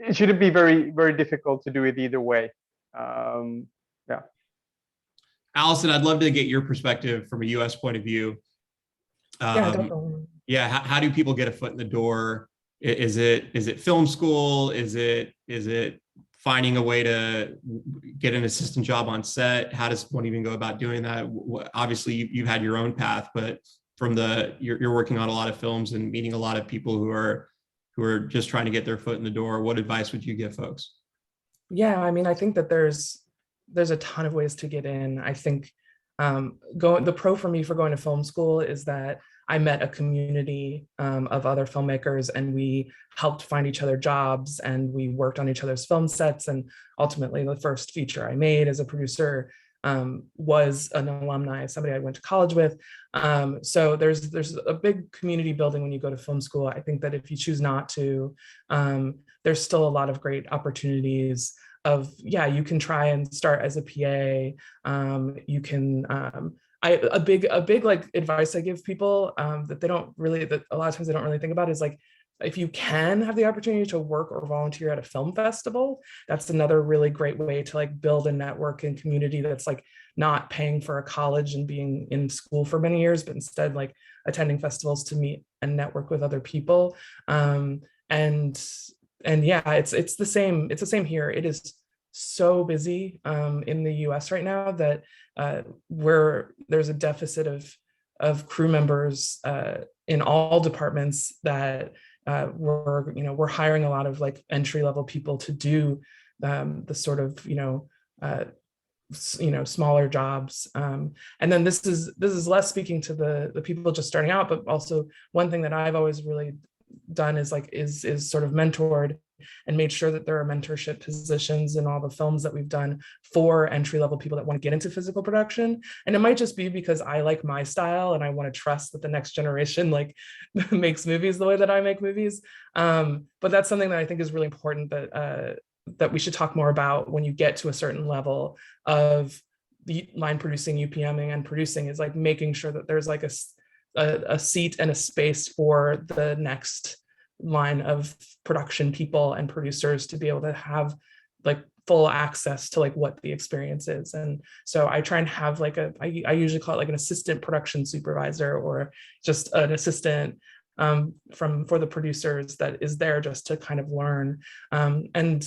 it shouldn't be very, very difficult to do it either way. Yeah. Allison, I'd love to get your perspective from a US point of view. Yeah, definitely. Yeah, how do people get a foot in the door? Is it film school? Is it finding a way to get an assistant job on set? How does one even go about doing that? Obviously, you've had your own path, but from you're working on a lot of films and meeting a lot of people who are just trying to get their foot in the door. What advice would you give folks? Yeah, I mean, I think that there's a ton of ways to get in. I think the pro for me for going to film school is that I met a community of other filmmakers, and we helped find each other jobs, and we worked on each other's film sets. And ultimately, the first feature I made as a producer was an alumni, somebody I went to college with. So there's a big community building when you go to film school. I think that if you choose not to, there's still a lot of great opportunities you can try and start as a PA. You can, a big like advice I give people that a lot of times they don't really think about is like, if you can have the opportunity to work or volunteer at a film festival, that's another really great way to like build a network and community that's like not paying for a college and being in school for many years, but instead like attending festivals to meet and network with other people. And yeah, it's the same here. It is so busy in the US right now that there's a deficit of crew members in all departments that we're hiring a lot of like entry-level people to do the sort of smaller jobs, and then this is less speaking to the people just starting out, but also one thing that I've always really done is sort of mentored and made sure that there are mentorship positions in all the films that we've done for entry-level people that want to get into physical production. And it might just be because I like my style and I want to trust that the next generation like makes movies the way that I make movies. But that's something that I think is really important that we should talk more about when you get to a certain level of the line producing, UPMing, and producing, is like making sure that there's like a seat and a space for the next line of production people and producers to be able to have like full access to like what the experience is. And so I try and have like I usually call it like an assistant production supervisor, or just an assistant for the producers that is there just to kind of learn. And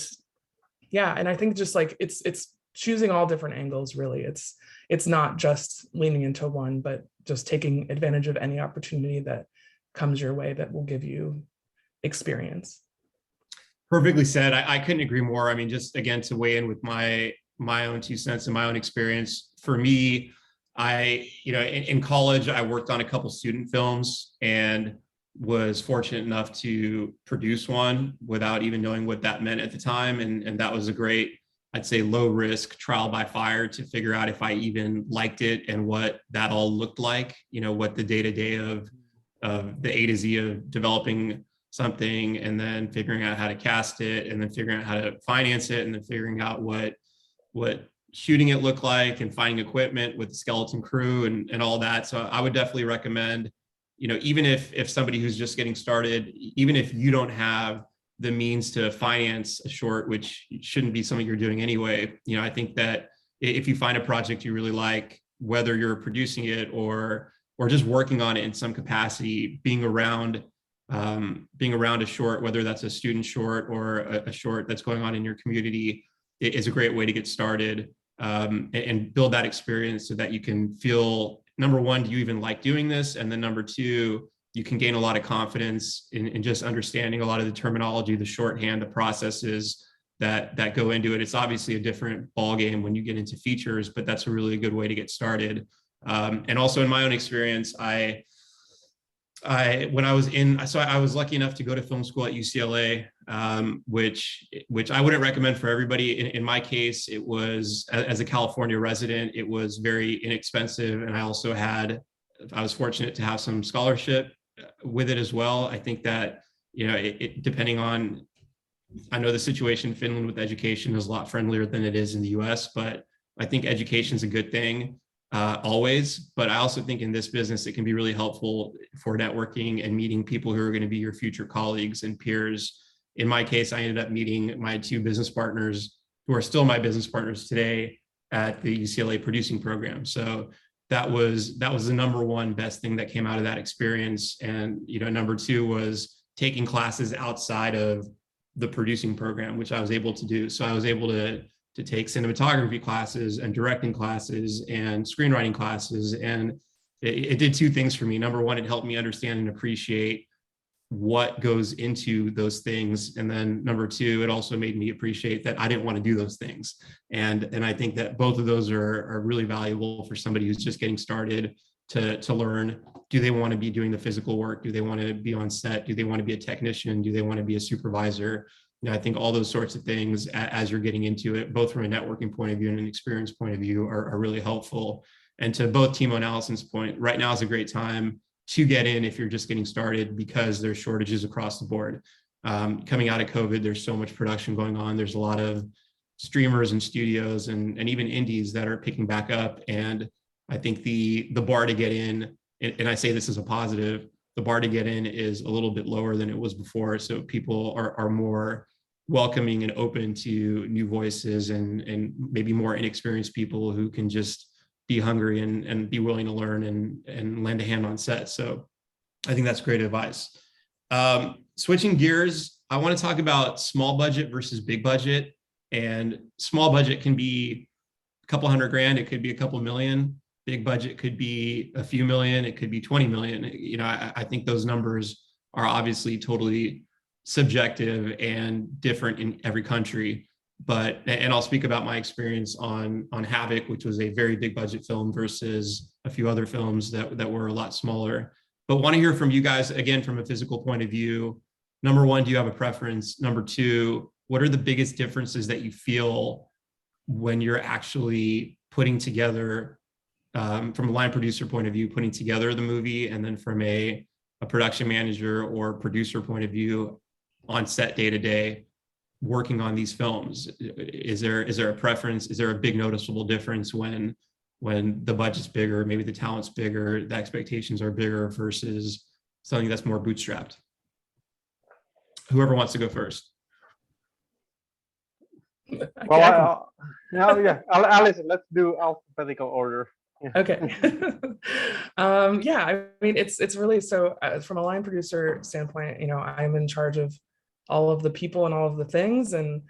I think just like it's choosing all different angles, really. It's not just leaning into one, but just taking advantage of any opportunity that comes your way that will give you experience. Perfectly said. I couldn't agree more. I mean, just again, to weigh in with my own 2 cents and my own experience. For me, in college, I worked on a couple student films and was fortunate enough to produce one without even knowing what that meant at the time. And that was a great, I'd say, low risk trial by fire to figure out if I even liked it and what that all looked like, what the day-to-day of the A to Z of developing something, and then figuring out how to cast it, and then figuring out how to finance it, and then figuring out what shooting it looked like, and finding equipment with the skeleton crew and all that. So I would definitely recommend, even if somebody who's just getting started, even if you don't have the means to finance a short, which shouldn't be something you're doing anyway, I think that if you find a project you really like, whether you're producing it or just working on it in some capacity, being around a short, whether that's a student short or a short that's going on in your community, is a great way to get started, and build that experience so that you can feel, number one, do you even like doing this? And then number two, you can gain a lot of confidence in just understanding a lot of the terminology, the shorthand, the processes that go into it. It's obviously a different ballgame when you get into features, but that's a really good way to get started. And also in my own experience, I was lucky enough to go to film school at UCLA, which I wouldn't recommend for everybody. In my case, it was, as a California resident, it was very inexpensive. And I was fortunate to have some scholarship with it as well. I think that, depending on, I know the situation in Finland with education is a lot friendlier than it is in the US, but I think education is a good thing. Always, but I also think in this business, it can be really helpful for networking and meeting people who are going to be your future colleagues and peers. In my case, I ended up meeting my two business partners, who are still my business partners today, at the UCLA producing program. So that was the number one best thing that came out of that experience. And, number two was taking classes outside of the producing program, which I was able to do. So I was able to take cinematography classes and directing classes and screenwriting classes. And it did two things for me. Number one, it helped me understand and appreciate what goes into those things. And then number two, it also made me appreciate that I didn't want to do those things. And I think that both of those are really valuable for somebody who's just getting started to learn. Do they want to be doing the physical work? Do they want to be on set? Do they want to be a technician? Do they want to be a supervisor? I think all those sorts of things, as you're getting into it, both from a networking point of view and an experience point of view, are really helpful. And to both Timo and Allison's point, right now is a great time to get in if you're just getting started, because there's shortages across the board. Coming out of COVID, there's so much production going on. There's a lot of streamers and studios and even indies that are picking back up. And I think the bar to get in, and I say this as a positive, the bar to get in is a little bit lower than it was before. So people are more welcoming and open to new voices and maybe more inexperienced people who can just be hungry and be willing to learn and lend a hand on set. So I think that's great advice. Switching gears, I want to talk about small budget versus big budget. And small budget can be a couple $100,000. It could be a couple million. Big budget could be a few million. It could be 20 million. I think those numbers are obviously totally subjective and different in every country. And I'll speak about my experience on Havoc, which was a very big budget film, versus a few other films that were a lot smaller. But want to hear from you guys, again, from a physical point of view. Number one, do you have a preference? Number two, what are the biggest differences that you feel when you're actually putting together, from a line producer point of view, putting together the movie, and then from a production manager or producer point of view, on set day to day, working on these films? Is there a preference? Is there a big noticeable difference when the budget's bigger, maybe the talent's bigger, the expectations are bigger, versus something that's more bootstrapped? Whoever wants to go first. Well, Allison, let's do alphabetical order. Okay. Yeah, I mean, it's really, so from a line producer standpoint, I'm in charge of all of the people and all of the things. And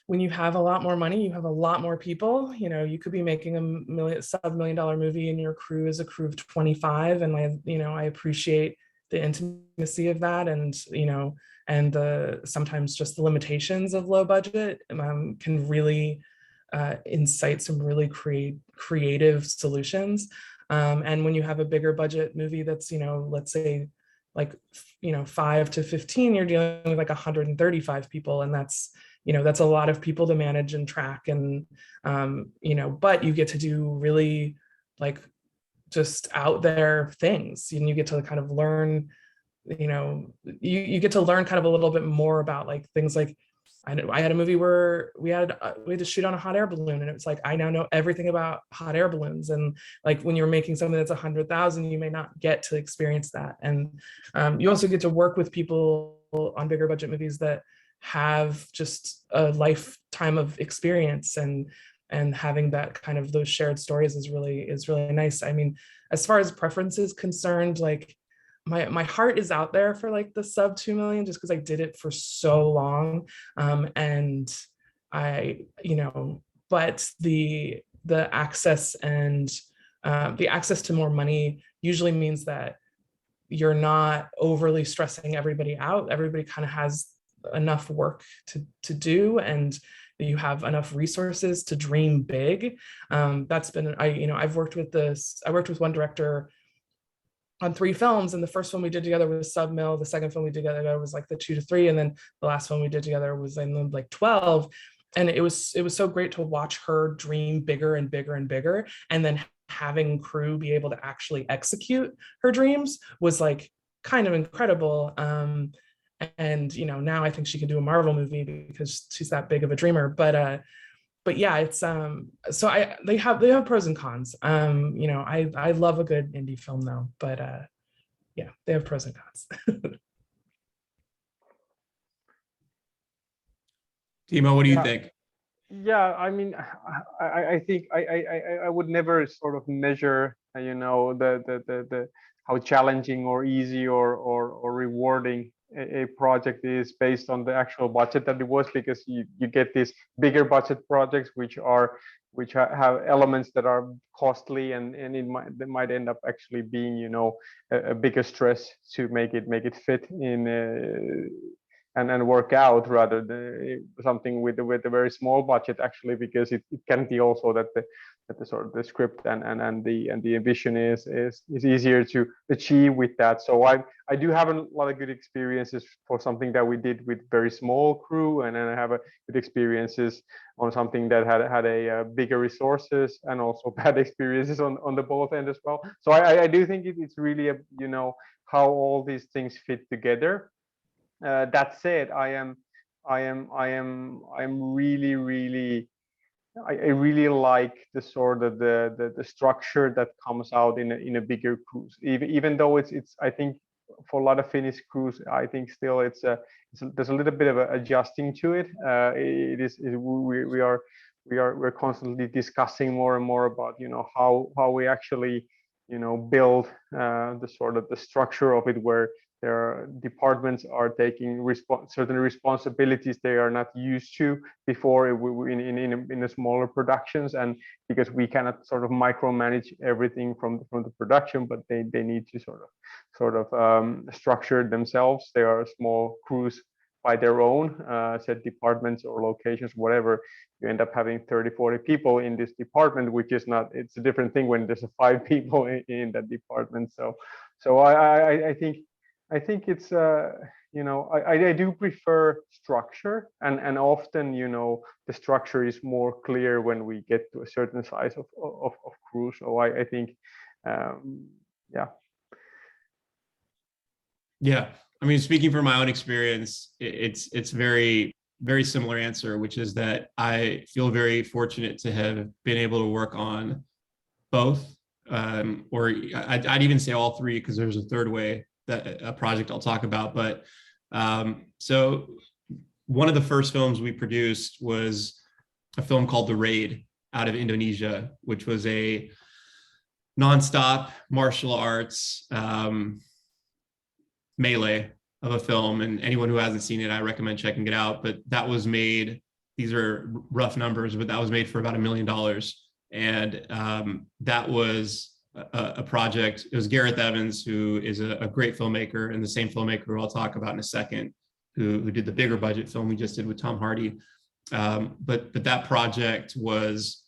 when you have a lot more money, you have a lot more people. You could be making a sub-$1 million movie and your crew is a crew of 25. And I appreciate the intimacy of that, and and sometimes just the limitations of low budget can really incite some really creative solutions. And when you have a bigger budget movie that's, let's say like, 5 to 15, you're dealing with like 135 people. And that's a lot of people to manage and track. And, but you get to do really like just out there things, and you get to kind of learn, you get to learn kind of a little bit more about like things like, I had a movie where we had to shoot on a hot air balloon, and it's like, I now know everything about hot air balloons. And like when you're making something that's 100,000, you may not get to experience that. And you also get to work with people on bigger budget movies that have just a lifetime of experience. And and having that kind of those shared stories is really nice. I mean, as far as preference is concerned, like my heart is out there for like the sub 2 million, just because I did it for so long. And I, but the access and the access to more money usually means that you're not overly stressing everybody out. Everybody kind of has enough work to do, and you have enough resources to dream big. That's been, I've worked with I worked with one director on 3 films, and the first one we did together was sub-mil, the second film we did together was like the 2 to 3, and then the last one we did together was in like 12. And it was so great to watch her dream bigger and bigger and bigger, and then having crew be able to actually execute her dreams was like kind of incredible. And now I think she can do a Marvel movie because she's that big of a dreamer. But yeah, it's so they have pros and cons. I love a good indie film though, but yeah, they have pros and cons. Timo, what do you think? Yeah, I mean, I think I would never sort of measure, the how challenging or easy or rewarding a project is based on the actual budget that it was, because you get these bigger budget projects which have elements that are costly, and they might end up actually being a bigger stress to make it fit in and work out, rather than something with a very small budget, actually, because it can be also that the sort of the script and the ambition is easier to achieve with that. So I do have a lot of good experiences for something that we did with very small crew, and then I have good experiences on something that had a bigger resources, and also bad experiences on the both end as well. So I do think it's really how all these things fit together. That said, I really like the sort of the structure that comes out in a bigger cruise. Even though it's I think for a lot of Finnish crews, I think still there's a little bit of adjusting to it. We're constantly discussing more and more about how we actually build the sort of the structure of it, where their departments are taking certain responsibilities they are not used to before in the smaller productions, and because we cannot sort of micromanage everything from the production, but they need to sort of structure themselves. They are small crews by their own, set departments or locations, whatever. You end up having 30-40 people in this department, which is not, it's a different thing when there's 5 people in that department. So I think it's I do prefer structure, and often the structure is more clear when we get to a certain size of crew. So I think Yeah, I mean, speaking from my own experience, it's very, very similar answer, which is that I feel very fortunate to have been able to work on both, or I'd even say all 3, because there's a third way, that a project I'll talk about. But so one of the first films we produced was a film called The Raid out of Indonesia, which was a nonstop martial arts melee of a film. And anyone who hasn't seen it, I recommend checking it out. But that was made, these are rough numbers, but that was made for about $1 million. And that was a project. It was Gareth Evans, who is a great filmmaker, and the same filmmaker who I'll talk about in a second, who did the bigger budget film we just did with Tom Hardy. But that project was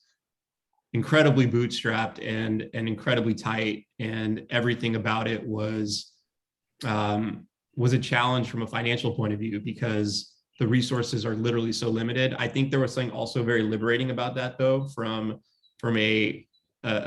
incredibly bootstrapped and incredibly tight, and everything about it was a challenge from a financial point of view, because the resources are literally so limited. I think there was something also very liberating about that, though, from a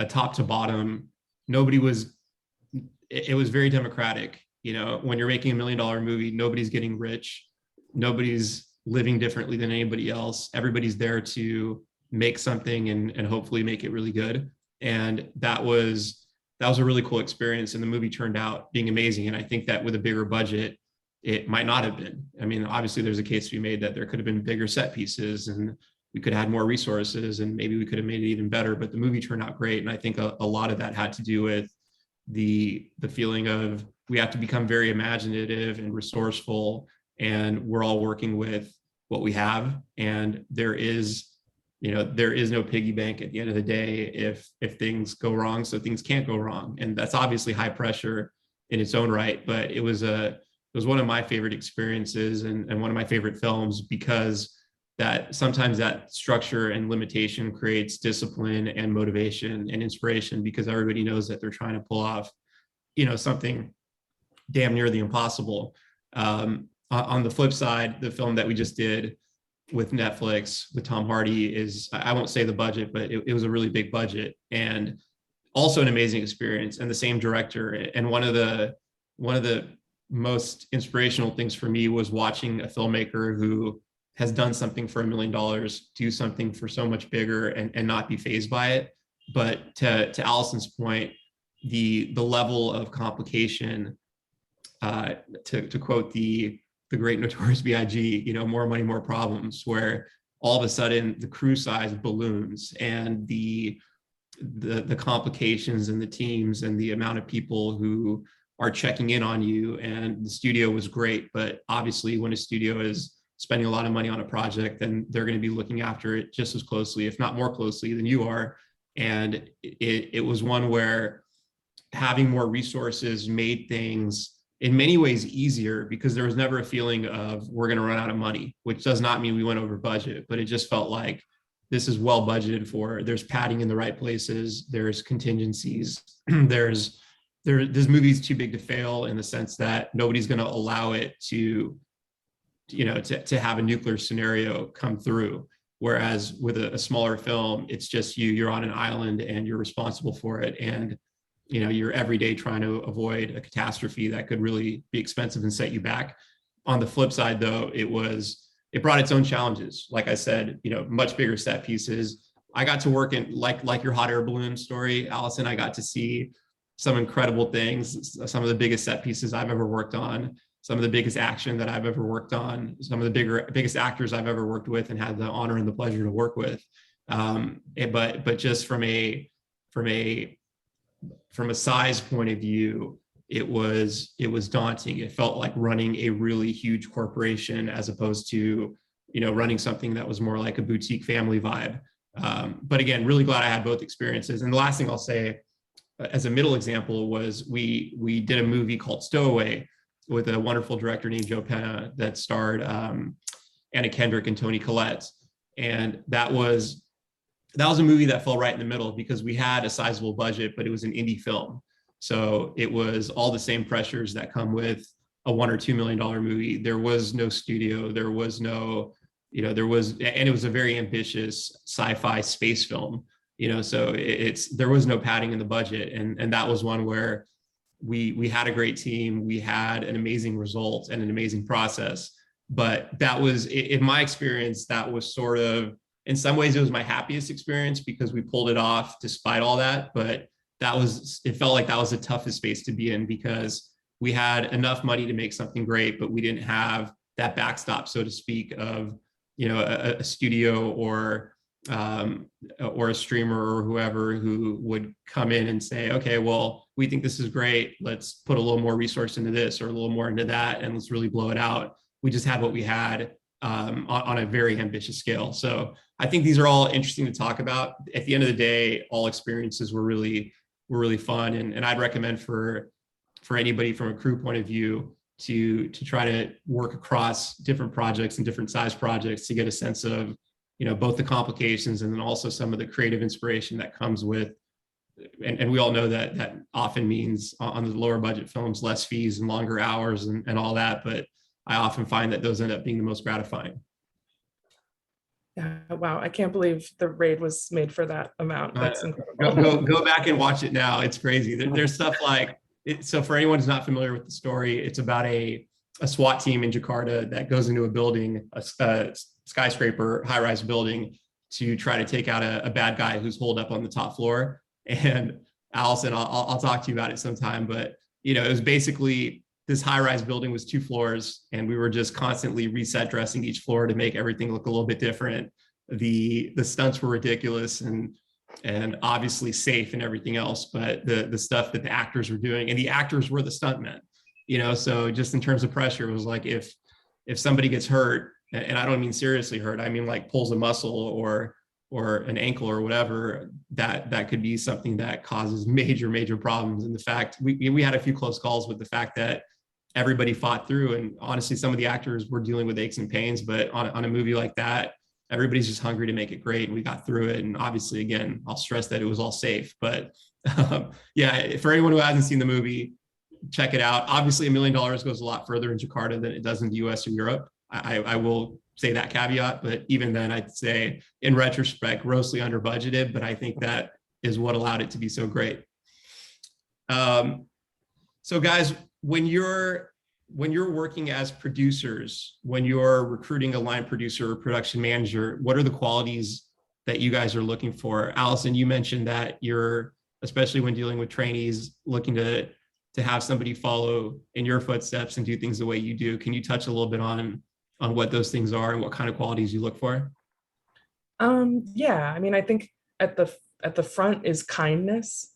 top to bottom. It was very democratic. When you're making $1 million movie, nobody's getting rich, nobody's living differently than anybody else. Everybody's there to make something and hopefully make it really good. And that was a really cool experience. And the movie turned out being amazing. And I think that with a bigger budget, it might not have been. I mean, obviously there's a case to be made that there could have been bigger set pieces and we could have had more resources and maybe we could have made it even better, but the movie turned out great. And I think a lot of that had to do with the feeling of we have to become very imaginative and resourceful, and we're all working with what we have. And there is no piggy bank at the end of the day if things go wrong. So things can't go wrong. And that's obviously high pressure in its own right, but it was one of my favorite experiences and one of my favorite films, because that sometimes that structure and limitation creates discipline and motivation and inspiration, because everybody knows that they're trying to pull off, something damn near the impossible. On the flip side, the film that we just did with Netflix with Tom Hardy is, I won't say the budget, but it was a really big budget and also an amazing experience, and the same director. And one of the most inspirational things for me was watching a filmmaker who has done something for $1 million, do something for so much bigger and not be fazed by it. But to Allison's point, the level of complication, to quote the great Notorious B.I.G., more money, more problems, where all of a sudden the crew size balloons and the complications and the teams and the amount of people who are checking in on you. And the studio was great, but obviously when a studio is spending a lot of money on a project, then they're going to be looking after it just as closely, if not more closely than you are. And it was one where having more resources made things in many ways easier, because there was never a feeling of we're going to run out of money, which does not mean we went over budget, but it just felt like this is well budgeted for. There's padding in the right places. There's contingencies. This movie's too big to fail, in the sense that nobody's going to allow it to have a nuclear scenario come through. Whereas with a smaller film, it's just you're on an island and you're responsible for it. And, you're every day trying to avoid a catastrophe that could really be expensive and set you back. On the flip side, though, it brought its own challenges. Like I said, much bigger set pieces. I got to work in like your hot air balloon story, Allison. I got to see some incredible things, some of the biggest set pieces I've ever worked on, some of the biggest action that I've ever worked on, some of the biggest actors I've ever worked with and had the honor and the pleasure to work with. But just from a size point of view, it was daunting. It felt like running a really huge corporation as opposed to, running something that was more like a boutique family vibe. But again, really glad I had both experiences. And the last thing I'll say as a middle example was we did a movie called Stowaway with a wonderful director named Joe Penna that starred Anna Kendrick and Toni Collette. And that was a movie that fell right in the middle, because we had a sizable budget, but it was an indie film. So it was all the same pressures that come with a $1 or $2 million movie. There was no studio. There was no, and it was a very ambitious sci-fi space film, so there was no padding in the budget. And that was one where we had a great team. We had an amazing result and an amazing process. But that was, in my experience, that was sort of, in some ways, it was my happiest experience, because we pulled it off despite all that. But it felt like that was the toughest space to be in, because we had enough money to make something great, but we didn't have that backstop, so to speak, of, a studio or a streamer or whoever who would come in and say, okay, well, we think this is great. Let's put a little more resource into this or a little more into that, and let's really blow it out. We just had what we had on a very ambitious scale. So I think these are all interesting to talk about. At the end of the day, all experiences were really fun. And I'd recommend for anybody from a crew point of view to try to work across different projects and different size projects to get a sense of, both the complications and then also some of the creative inspiration that comes with, and we all know that often means on the lower budget films, less fees and longer hours and all that. But I often find that those end up being the most gratifying. Yeah, wow, I can't believe the raid was made for that amount. That's incredible. Go back and watch it now. It's crazy. There's stuff like it. So for anyone who's not familiar with the story, it's about a SWAT team in Jakarta that goes into a building, a skyscraper, high-rise building, to try to take out a bad guy who's holed up on the top floor. And Allison, I'll talk to you about it sometime, but it was basically, this high-rise building was 2 floors, and we were just constantly reset dressing each floor to make everything look a little bit different. the stunts were ridiculous and obviously safe and everything else, but the stuff that the actors were doing, and the actors were the stuntmen, you know, so just in terms of pressure, it was like if somebody gets hurt, and I don't mean seriously hurt, I mean like pulls a muscle or an ankle or whatever, that could be something that causes major problems. And the fact we had a few close calls with the fact that everybody fought through, and honestly, some of the actors were dealing with aches and pains, but on a movie like that, everybody's just hungry to make it great, and we got through it. And obviously, again, I'll stress that it was all safe, but yeah, for anyone who hasn't seen the movie, check it out. Obviously, $1 million goes a lot further in Jakarta than it does in the US or Europe. I will say that caveat, but even then, I'd say in retrospect, grossly under budgeted, but I think that is what allowed it to be so great. So guys, when you're working as producers, when you're recruiting a line producer or production manager, what are the qualities that you guys are looking for? Allison, you mentioned that you're, especially when dealing with trainees, looking to have somebody follow in your footsteps and do things the way you do. Can you touch a little bit on what those things are and what kind of qualities you look for? Yeah, I mean, I think at the front is kindness.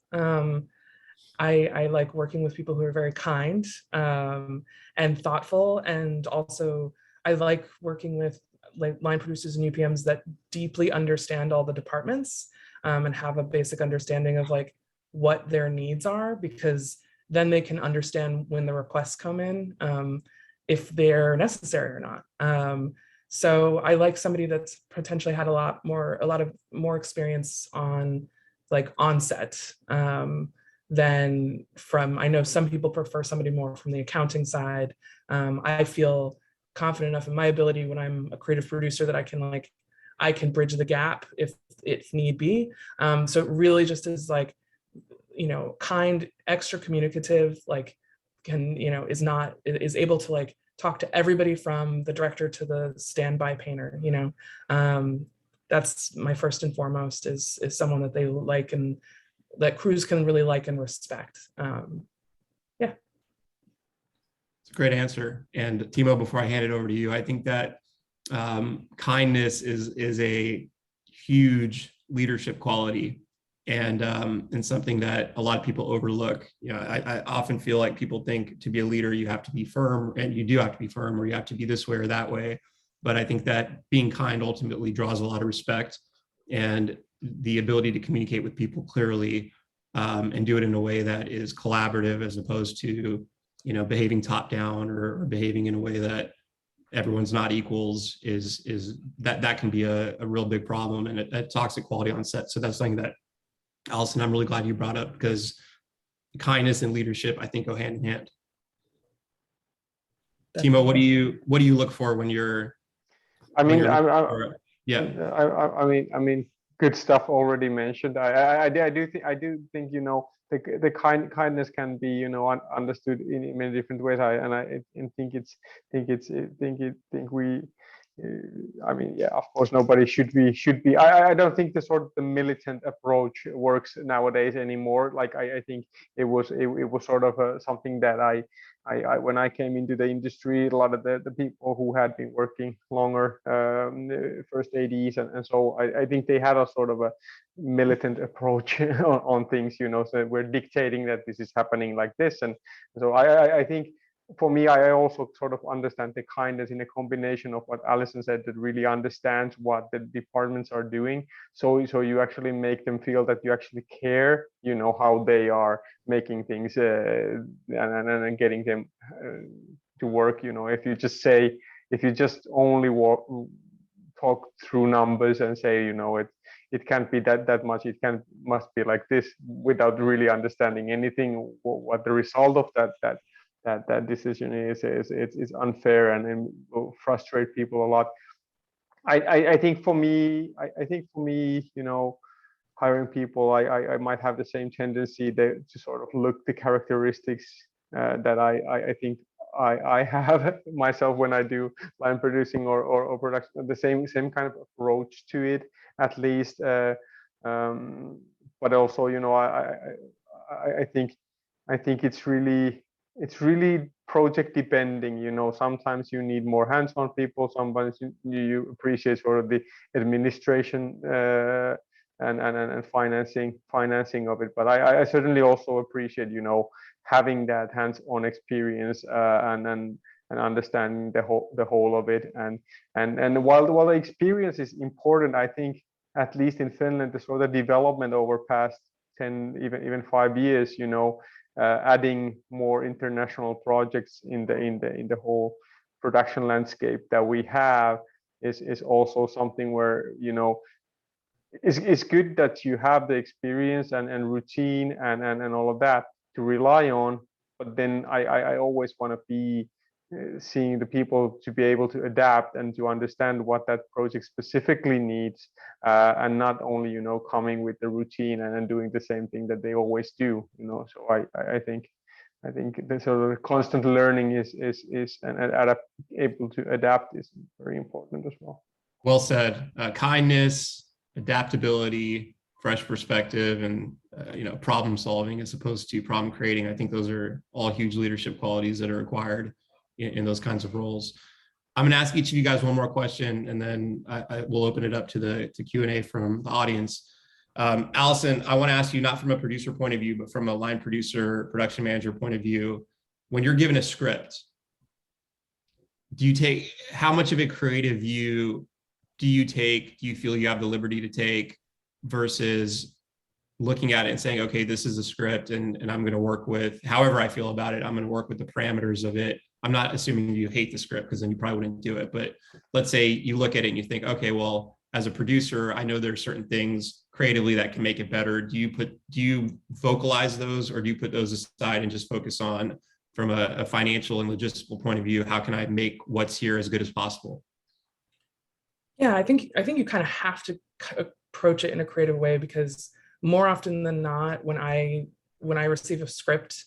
I like working with people who are very kind and thoughtful, and also I like working with line producers and UPMs that deeply understand all the departments and have a basic understanding of like what their needs are, because then they can understand when the requests come in, if they're necessary or not. So I like somebody that's potentially had a lot more experience on like on-set than from, I know some people prefer somebody more from the accounting side. I feel confident enough in my ability when I'm a creative producer that I can bridge the gap if need be. So it really just is like, you know, kind, extra communicative, like is able to like talk to everybody from the director to the standby painter, you know. That's my first and foremost is someone that they like and that crews can really like and respect. Yeah. It's a great answer. And Timo, before I hand it over to you, I think that kindness is a huge leadership quality, and something that a lot of people overlook. You know, I often feel like people think to be a leader, you have to be firm, and you do have to be firm, or you have to be this way or that way. But I think that being kind ultimately draws a lot of respect, and the ability to communicate with people clearly and do it in a way that is collaborative, as opposed to, you know, behaving top down or behaving in a way that everyone's not equals, is that can be a real big problem and a toxic quality on set. So that's something that, Allison, I'm really glad you brought up, because kindness and leadership, I think, go hand in hand. Timo, what do you look for when you're? I mean, I mean, good stuff already mentioned. I do think you know, the kindness can be, you know, understood in many different ways. I think we. I mean, yeah, of course, nobody should be. I don't think the sort of the militant approach works nowadays anymore. Like I think it was sort of something that I when I came into the industry, a lot of the people who had been working longer, first ADs and so I think they had a sort of a militant approach on things, you know. So we're dictating that this is happening like this, and so I think. For me, I also sort of understand the kindness in a combination of what Allison said, that really understands what the departments are doing. So you actually make them feel that you actually care, you know, how they are making things and getting them to work. You know, if you just only talk through numbers and say, you know, it can't be that much, must be like this, without really understanding anything, what the result of that decision is unfair and will frustrate people a lot. I think for me, you know, hiring people, I might have the same tendency to sort of look the characteristics that I think I have myself when I do line producing or production, the same kind of approach to it, at least. But also, you know, I think it's really it's really project depending, you know. Sometimes you need more hands-on people, sometimes you appreciate sort of the administration and financing of it. But I certainly also appreciate, you know, having that hands-on experience and understanding the whole of it. And while the experience is important, I think at least in Finland, the sort of development over past 10, even 5 years, you know, adding more international projects in the whole production landscape that we have is also something where, you know, it's good that you have the experience and routine and all of that to rely on. But then I always want to be seeing the people to be able to adapt and to understand what that project specifically needs, and not only, you know, coming with the routine and doing the same thing that they always do, you know. So I think the sort of constant learning is and able to adapt is very important as well. Well said. Kindness, adaptability, fresh perspective, and you know, problem solving as opposed to problem creating. I think those are all huge leadership qualities that are required in those kinds of roles. I'm going to ask each of you guys one more question, and then I will open it up to Q&A from the audience. Allison, I want to ask you, not from a producer point of view, but from a line producer, production manager point of view, when you're given a script, how much of a creative view do you feel you have the liberty to take versus looking at it and saying, okay, this is a script and I'm going to work with, however I feel about it, I'm going to work with the parameters of it. I'm not assuming you hate the script, because then you probably wouldn't do it. But let's say you look at it and you think, okay, well, as a producer, I know there are certain things creatively that can make it better. Do you vocalize those, or do you put those aside and just focus on, from a financial and logistical point of view, how can I make what's here as good as possible? Yeah, I think you kind of have to approach it in a creative way, because more often than not, when I receive a script,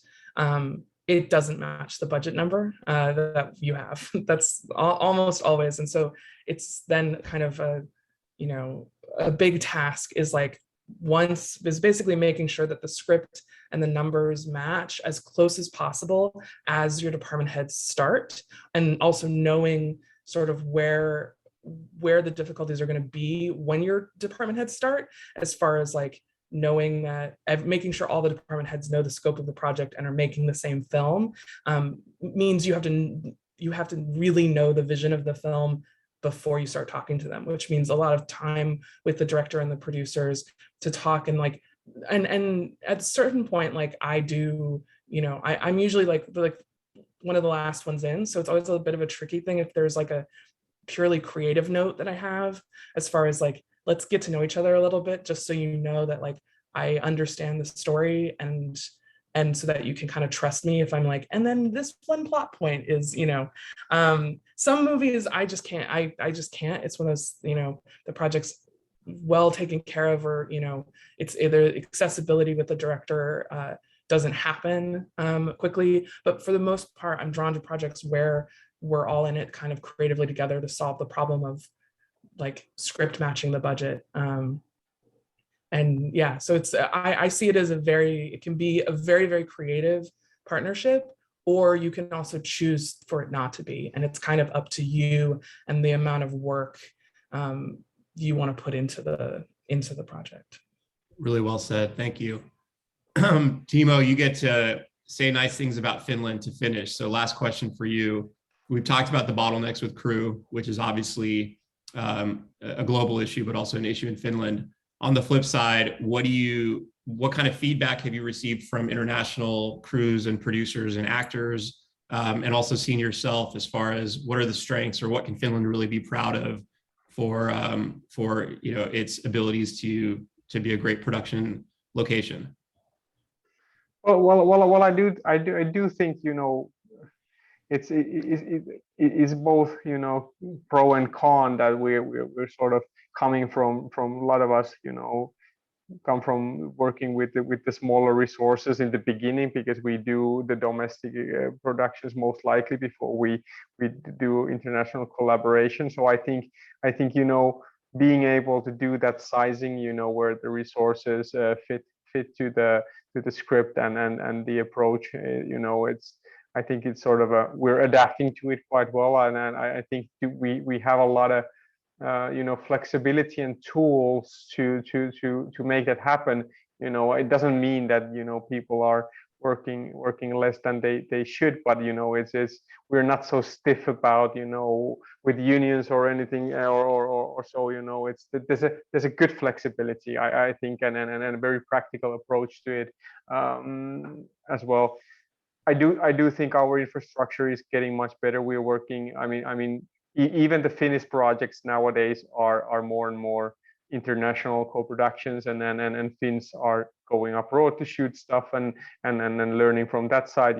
it doesn't match the budget number that you have. That's almost always. And so it's then kind of a big task is basically making sure that the script and the numbers match as close as possible as your department heads start, and also knowing sort of where the difficulties are going to be when your department heads start, as far as like knowing that, making sure all the department heads know the scope of the project and are making the same film, means you have to really know the vision of the film before you start talking to them, which means a lot of time with the director and the producers to talk, and and at a certain point, like I do, I'm usually like one of the last ones in, so it's always a bit of a tricky thing if there's like a purely creative note that I have, as far as like, let's get to know each other a little bit, just so you know that like I understand the story, and so that you can kind of trust me if I'm like, and then this one plot point is, some movies I just can't, I just can't. It's one of those, the project's well taken care of, or, it's either accessibility with the director doesn't happen quickly. But for the most part, I'm drawn to projects where we're all in it kind of creatively together to solve the problem of like script matching the budget. And yeah, so it's, I see it as it can be a very, very creative partnership, or you can also choose for it not to be. And it's kind of up to you and the amount of work you want to put into the project. Really well said. Thank you. Timo, you get to say nice things about Finland to finish. So last question for you. We've talked about the bottlenecks with crew, which is obviously a global issue, but also an issue in Finland. On the flip side, what kind of feedback have you received from international crews and producers and actors, and also seeing yourself as far as what are the strengths, or what can Finland really be proud of for its abilities to be a great production location? Well, I do think, it's both, pro and con, that we're sort of coming from a lot of us, come from working with the smaller resources in the beginning, because we do the domestic productions most likely before we do international collaboration. So I think being able to do that sizing, where the resources fit to the script and the approach, I think it's sort of we're adapting to it quite well, and I think we have a lot of flexibility and tools to make that happen. It doesn't mean that people are working less than they should, but it's we're not so stiff about with unions or anything or so. It's there's a good flexibility, I think, and a very practical approach to it as well. I do think our infrastructure is getting much better. We're working. I mean, even the Finnish projects nowadays are more and more international co-productions, and Finns are going abroad to shoot stuff and learning from that side.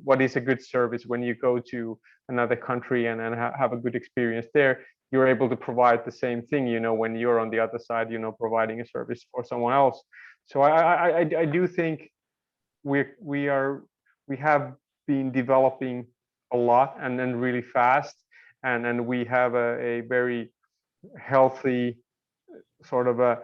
What is a good service when you go to another country and have a good experience there. You're able to provide the same thing, when you're on the other side, providing a service for someone else. So I do think we have been developing a lot and then really fast, and we have a very healthy sort of a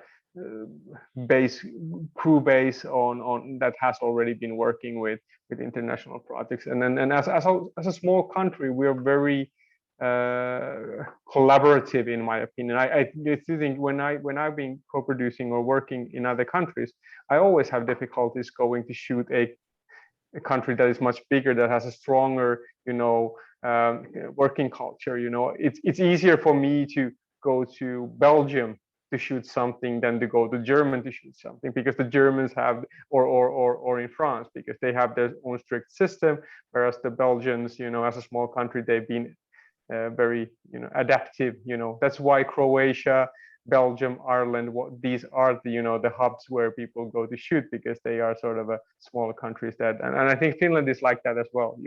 crew base on that has already been working with international projects, and as a small country, we are very collaborative, in my opinion. I do think when I've been co-producing or working in other countries, I always have difficulties going to shoot a country that is much bigger, that has a stronger working culture. It's easier for me to go to Belgium to shoot something than to go to Germany to shoot something, because the Germans have or in France, because they have their own strict system, whereas the Belgians, as a small country, they've been very adaptive. That's why Croatia, Belgium, Ireland, these are the hubs where people go to shoot, because they are sort of a smaller countries that, and I think Finland is like that as well. I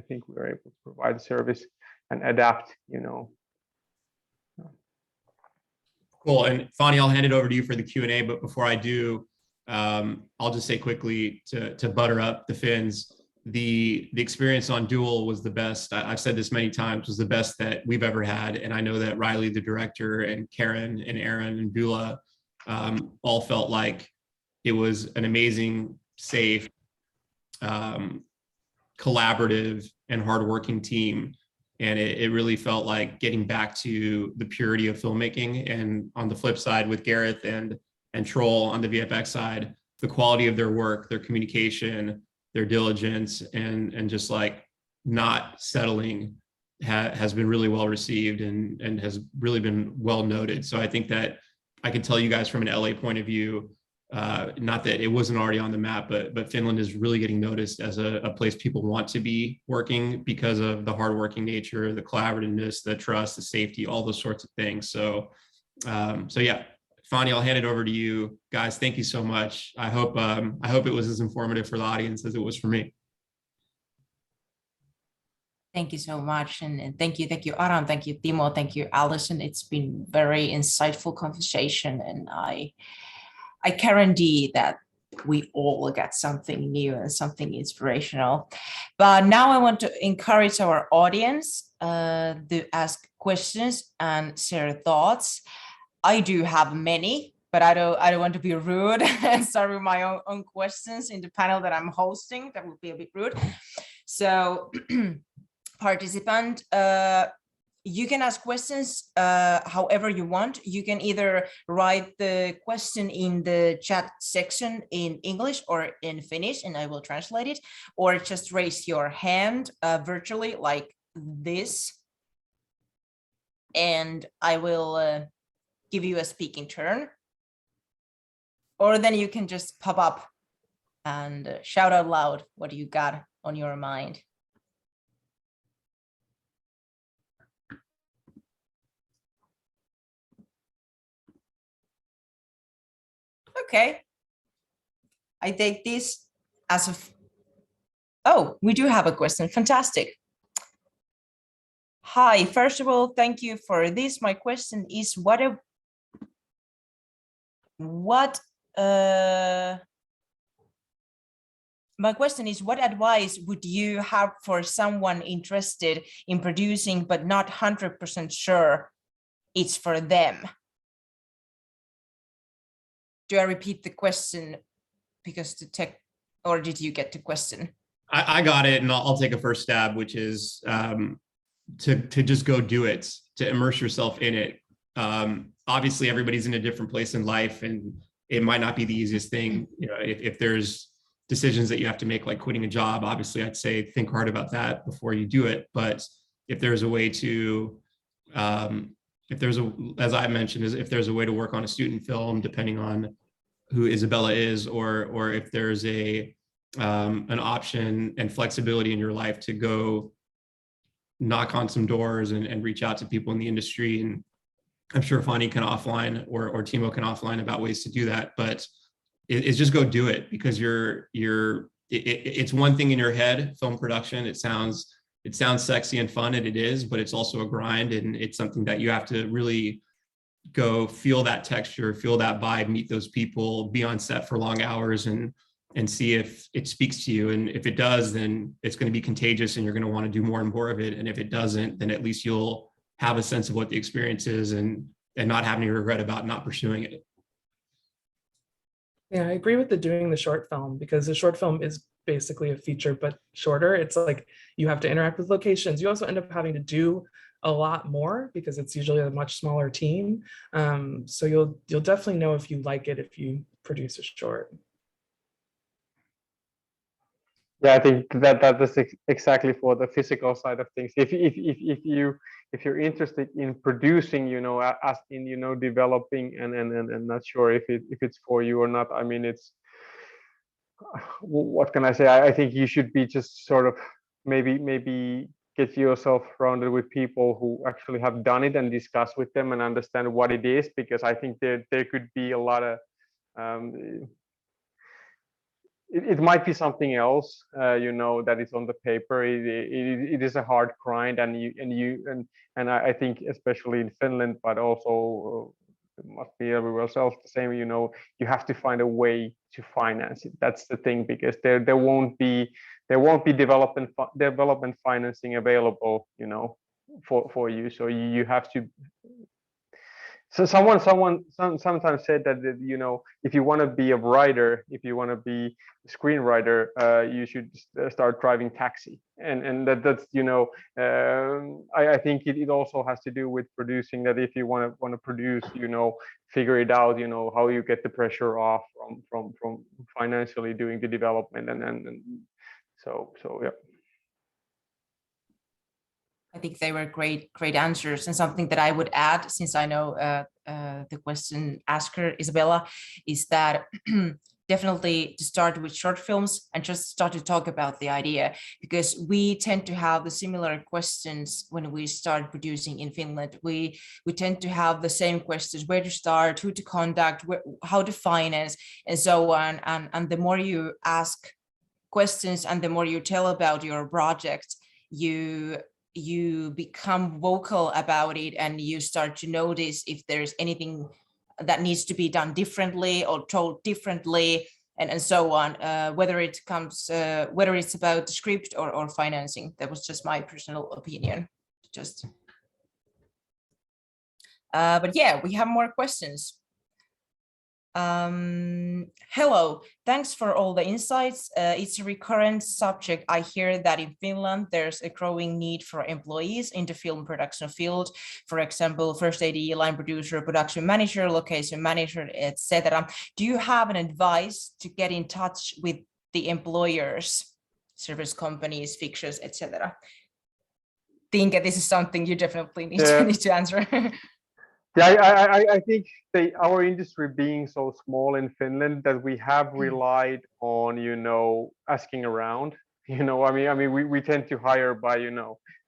think we are able to provide service and adapt. Cool. And Fani, I'll hand it over to you for the Q&A, but before I do, I'll just say quickly to butter up the Finns. The experience on Duel was the best. I've said this many times, was the best that we've ever had. And I know that Riley, the director, and Karen and Aaron and Bula all felt like it was an amazing, safe, collaborative, and hardworking team. And it really felt like getting back to the purity of filmmaking. And on the flip side, with Gareth and Troll on the VFX side, the quality of their work, their communication, their diligence, and just like not settling has been really well received and has really been well noted. So I think that I can tell you guys from an LA point of view, not that it wasn't already on the map, but Finland is really getting noticed as a place people want to be working because of the hardworking nature, the collaborativeness, the trust, the safety, all those sorts of things. So yeah. Fani, I'll hand it over to you guys. Thank you so much. I hope it was as informative for the audience as it was for me. Thank you so much, and thank you, Aram, thank you, Timo, thank you, Allison. It's been very insightful conversation, and I guarantee that we all get something new and something inspirational. But now I want to encourage our audience to ask questions and share thoughts. I do have many, but I don't want to be rude and start with my own questions in the panel that I'm hosting. That would be a bit rude. So participant, you can ask questions however you want. You can either write the question in the chat section in English or in Finnish, and I will translate it, or just raise your hand virtually like this, and I will give you a speaking turn, or then you can just pop up and shout out loud what you got on your mind. Okay, I take this as a, oh, we do have a question, fantastic. Hi, first of all, thank you for this. My question is, my question is, what advice would you have for someone interested in producing but not 100% sure it's for them? Do I repeat the question because the tech or did you get the question? I got it, and I'll take a first stab, which is to just go do it, to immerse yourself in it. Obviously, everybody's in a different place in life, and it might not be the easiest thing. If there's decisions that you have to make, like quitting a job, obviously, I'd say think hard about that before you do it. But if there's a way to, as I mentioned, if there's a way to work on a student film, depending on who Isabella is, or if there's an option and flexibility in your life to go knock on some doors and reach out to people in the industry. And I'm sure Fani can offline or Timo can offline about ways to do that, but it's just go do it, because it's one thing in your head, film production. It sounds sexy and fun, and it is, but it's also a grind, and it's something that you have to really go feel that texture, feel that vibe, meet those people, be on set for long hours, and see if it speaks to you. And if it does, then it's going to be contagious and you're going to want to do more and more of it. And if it doesn't, then at least you'll have a sense of what the experience is and not have any regret about not pursuing it. Yeah, I agree with doing the short film, because the short film is basically a feature, but shorter. It's like you have to interact with locations. You also end up having to do a lot more because it's usually a much smaller team. So you'll definitely know if you like it if you produce a short. Yeah, I think that is exactly for the physical side of things. If you're interested in producing, as in developing and not sure if it's for you or not. I mean, it's, what can I say? I think you should be just sort of maybe get yourself surrounded with people who actually have done it and discuss with them and understand what it is, because I think there could be a lot of it might be something else, that is on the paper. It is a hard grind, and I think especially in Finland, but also it must be everywhere else the same. You have to find a way to finance it. That's the thing, because there won't be development financing available, for you. So you have to. So someone sometimes said that, if you want to be a writer, if you want to be a screenwriter, you should start driving taxi, and that's I think it also has to do with producing. That if you want to produce, figure it out, how you get the pressure off from financially doing the development, and so yeah. I think they were great answers. And something that I would add, since I know the question asker, Isabella, is that definitely to start with short films and just start to talk about the idea, because we tend to have the similar questions when we start producing in Finland. We tend to have the same questions: where to start, who to contact, how to finance, and so on. And the more you ask questions and the more you tell about your project, you become vocal about it, and you start to notice if there's anything that needs to be done differently or told differently, and so on, whether it's about the script or financing. That was just my personal opinion. But yeah, we have more questions. Hello, thanks for all the insights. It's a recurrent subject. I hear that in Finland there's a growing need for employees in the film production field, for example, first AD, line producer, production manager, location manager, etc. Do you have an advice to get in touch with the employers, service companies, fixtures, etc.? Think this is something you definitely need to answer. Yeah, I think our industry being so small in Finland, that we have relied on, asking around. I mean, we tend to hire by,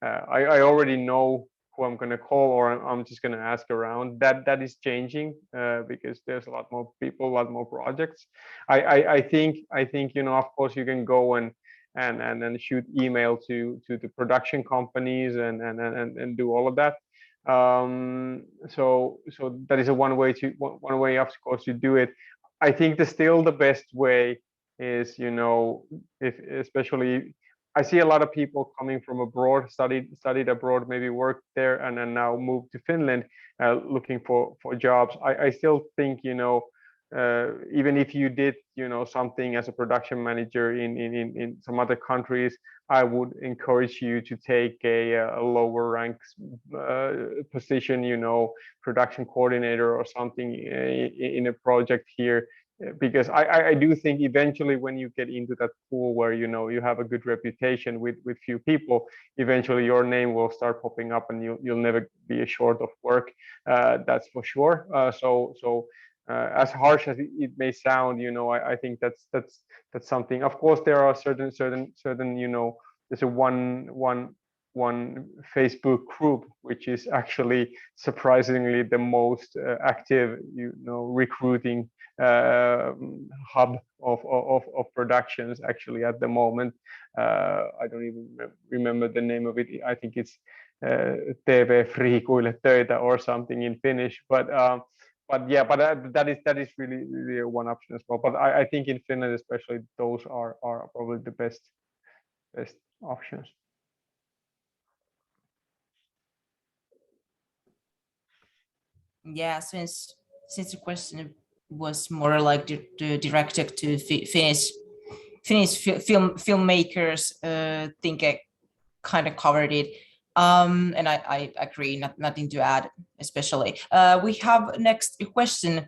I already know who I'm going to call, or I'm just going to ask around. That is changing because there's a lot more people, a lot more projects. I think, of course, you can go and shoot email to the production companies and do all of that. So that is one way of course to do it. I think still the best way is, if especially I see a lot of people coming from abroad, studied abroad, maybe worked there, and then now moved to Finland, looking for jobs. I still think, even if you did, something as a production manager in some other countries, I would encourage you to take a lower rank position, production coordinator or something in a project here, because I do think eventually when you get into that pool where you have a good reputation with few people, eventually your name will start popping up and you'll never be short of work. That's for sure. So as harsh as it may sound, I think that's something. Of course, there are certain there's a one Facebook group which is actually surprisingly the most active, recruiting hub of productions actually at the moment. I don't even remember the name of it. I think it's TV-friikuille töitä or something in Finnish, but yeah, but that is really one option as well. But I think in Finland especially, those are probably the best options. Yeah, since the question was more like directed to Finnish filmmakers, think I kind of covered it. And I agree, nothing to add, especially. We have next question.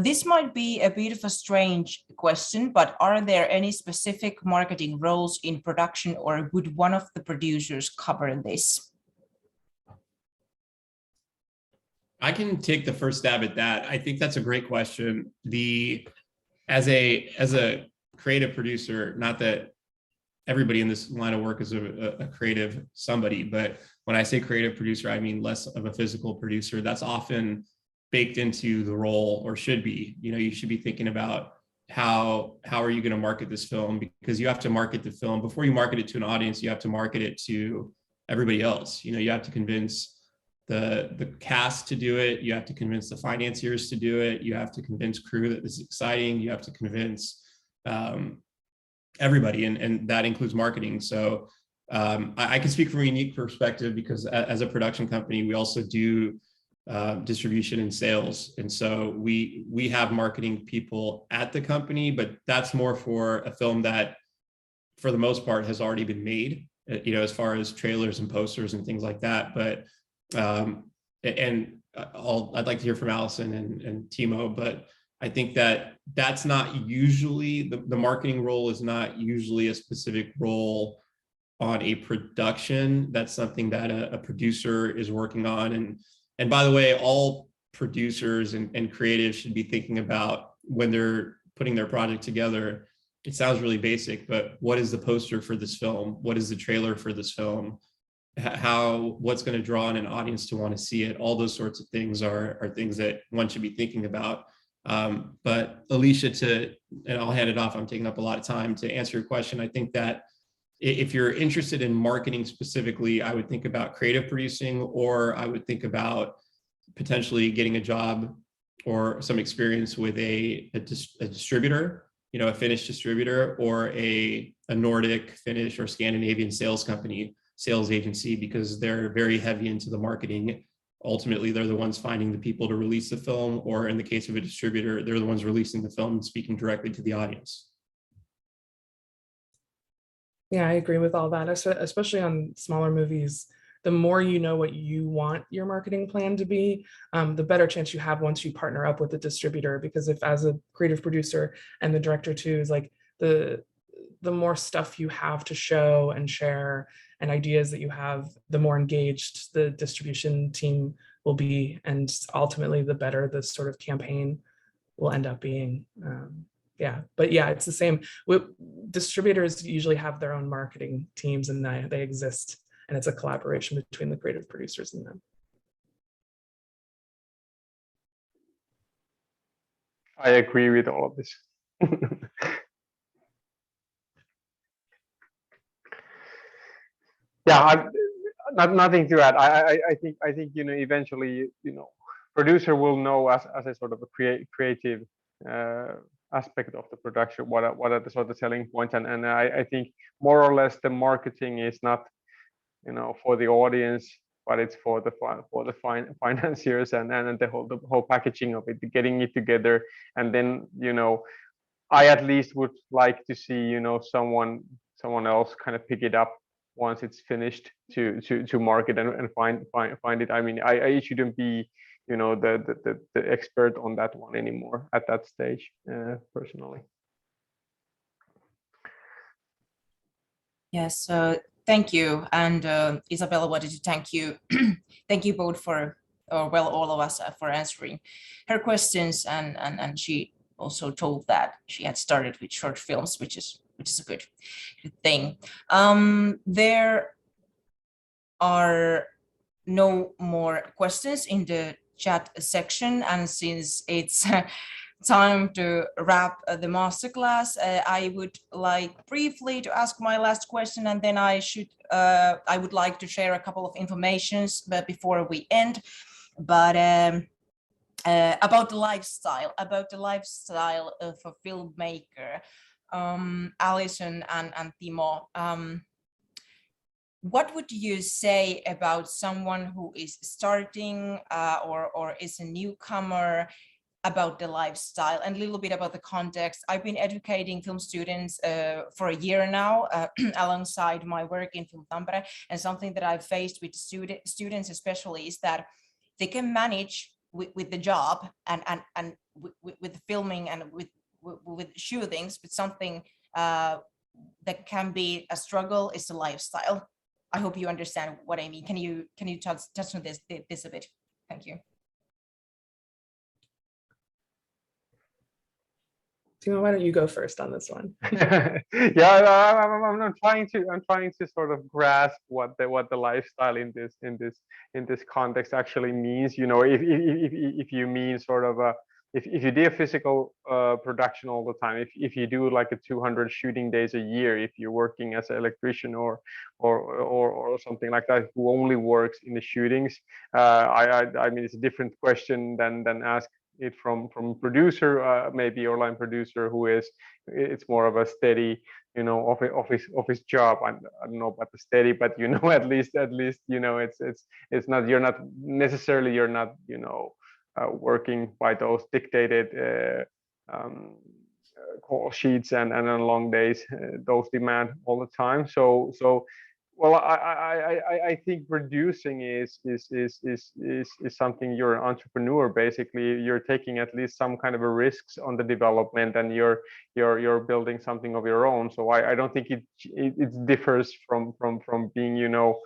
This might be a bit of a strange question, but are there any specific marketing roles in production, or would one of the producers cover this? I can take the first stab at that. I think that's a great question. As a creative producer, not that everybody in this line of work is a creative somebody, but when I say creative producer, I mean less of a physical producer. That's often baked into the role, or should be. You should be thinking about how are you going to market this film, because you have to market the film before you market it to an audience. You have to market it to everybody else. You have to convince the cast to do it. You have to convince the financiers to do it. You have to convince crew that this is exciting. You have to convince everybody, and that includes marketing. So I can speak from a unique perspective, because as a production company, we also do distribution and sales. And so we have marketing people at the company, but that's more for a film that for the most part has already been made, as far as trailers and posters and things like that. But I'd like to hear from Allison and Timo, but I think that's not usually the marketing role is not usually a specific role on a production. That's something that a producer is working on. And by the way, all producers and creatives should be thinking about when they're putting their project together. It sounds really basic, but what is the poster for this film? What is the trailer for this film? What's going to draw in an audience to want to see it? All those sorts of things are things that one should be thinking about. But Alicia, and I'll hand it off, I'm taking up a lot of time to answer your question. I think that if you're interested in marketing specifically, I would think about creative producing, or I would think about potentially getting a job or some experience with a distributor, a Finnish distributor, or a Nordic, Finnish, or Scandinavian sales agency, because they're very heavy into the marketing. Ultimately, they're the ones finding the people to release the film, or in the case of a distributor, they're the ones releasing the film and speaking directly to the audience. Yeah, I agree with all that, especially on smaller movies. The more you know what you want your marketing plan to be, the better chance you have once you partner up with a distributor. Because if, as a creative producer and the director too, is like the more stuff you have to show and share and ideas that you have, the more engaged the distribution team will be, and ultimately the better the sort of campaign will end up being. But yeah, it's the same. Distributors usually have their own marketing teams, and they exist, and it's a collaboration between the creative producers and them. I agree with all of this. Yeah, nothing to add. I think eventually producer will know as a sort of a creative aspect of the production what are the sort of selling points, and I think more or less the marketing is not for the audience, it's for the financiers and the whole packaging of it, getting it together. And then, you know, I at least would like to see, you know, someone else kind of pick it up once it's finished to market and find it. I mean, I shouldn't be, you know, the expert on that one anymore at that stage, personally. Yes, thank you. And Isabella wanted to thank you. Thank you both for, or well, all of us for answering her questions. And she also told that she had started with short films, which is a good thing. There are no more questions in the chat section, and since it's time to wrap the masterclass, I would like briefly to ask my last question, and then I would like to share a couple of informations but before we end. But about the lifestyle for filmmaker, Allison and Timo, what would you say about someone who is starting or is a newcomer, about the lifestyle and a little bit about the context? I've been educating film students for a year now, alongside my work in Film Tampere, and something that I've faced with students especially is that they can manage with the job and with filming and with shootings, but something that can be a struggle is the lifestyle. I hope you understand what I mean. Can you touch on this a bit? Thank you. Timo, why don't you go first on this one? Yeah, I'm trying to sort of grasp what the lifestyle in this context actually means. You know, if you mean sort of if you do a physical production all the time, if you do like a 200 shooting days a year, if you're working as an electrician or something like that, who only works in the shootings, I mean, it's a different question than ask it from producer, maybe your line producer, who it's more of a steady, you know, office job. I don't know about the steady, but you know, at least you know, it's not, you're not necessarily, you know, working by those dictated call sheets and on long days, those demand all the time. So well, I think producing is something, you're an entrepreneur. Basically, you're taking at least some kind of a risks on the development, and you're building something of your own. So I don't think it differs from being, you know,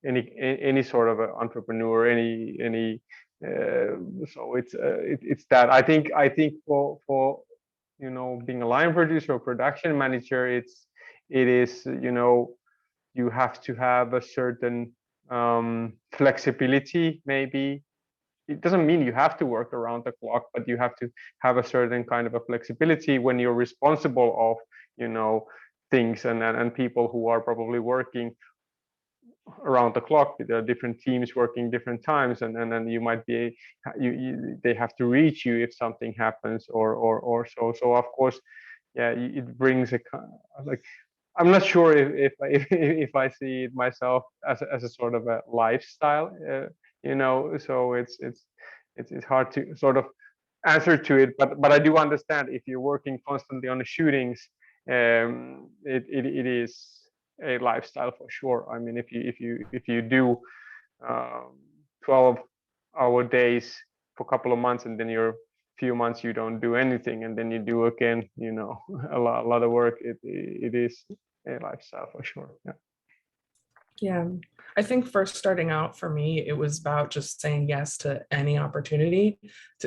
any sort of an entrepreneur, any so it's that. I think for you know, being a line producer or production manager, it is, you know, you have to have a certain flexibility. Maybe it doesn't mean you have to work around the clock, but you have to have a certain kind of a flexibility when you're responsible of, you know, things and people who are probably working around the clock. There are different teams working different times, and then you might be they have to reach you if something happens or so of course, yeah, it brings a like, I'm not sure if I see it myself as a sort of a lifestyle, you know. So it's hard to sort of answer to it, but I do understand if you're working constantly on the shootings, it is a lifestyle for sure. I mean, if you do 12-hour days for a couple of months, and then you're few months you don't do anything, and then you do again, you know, a lot of work, it is a lifestyle for sure. Yeah, I think first starting out for me, it was about just saying yes to any opportunity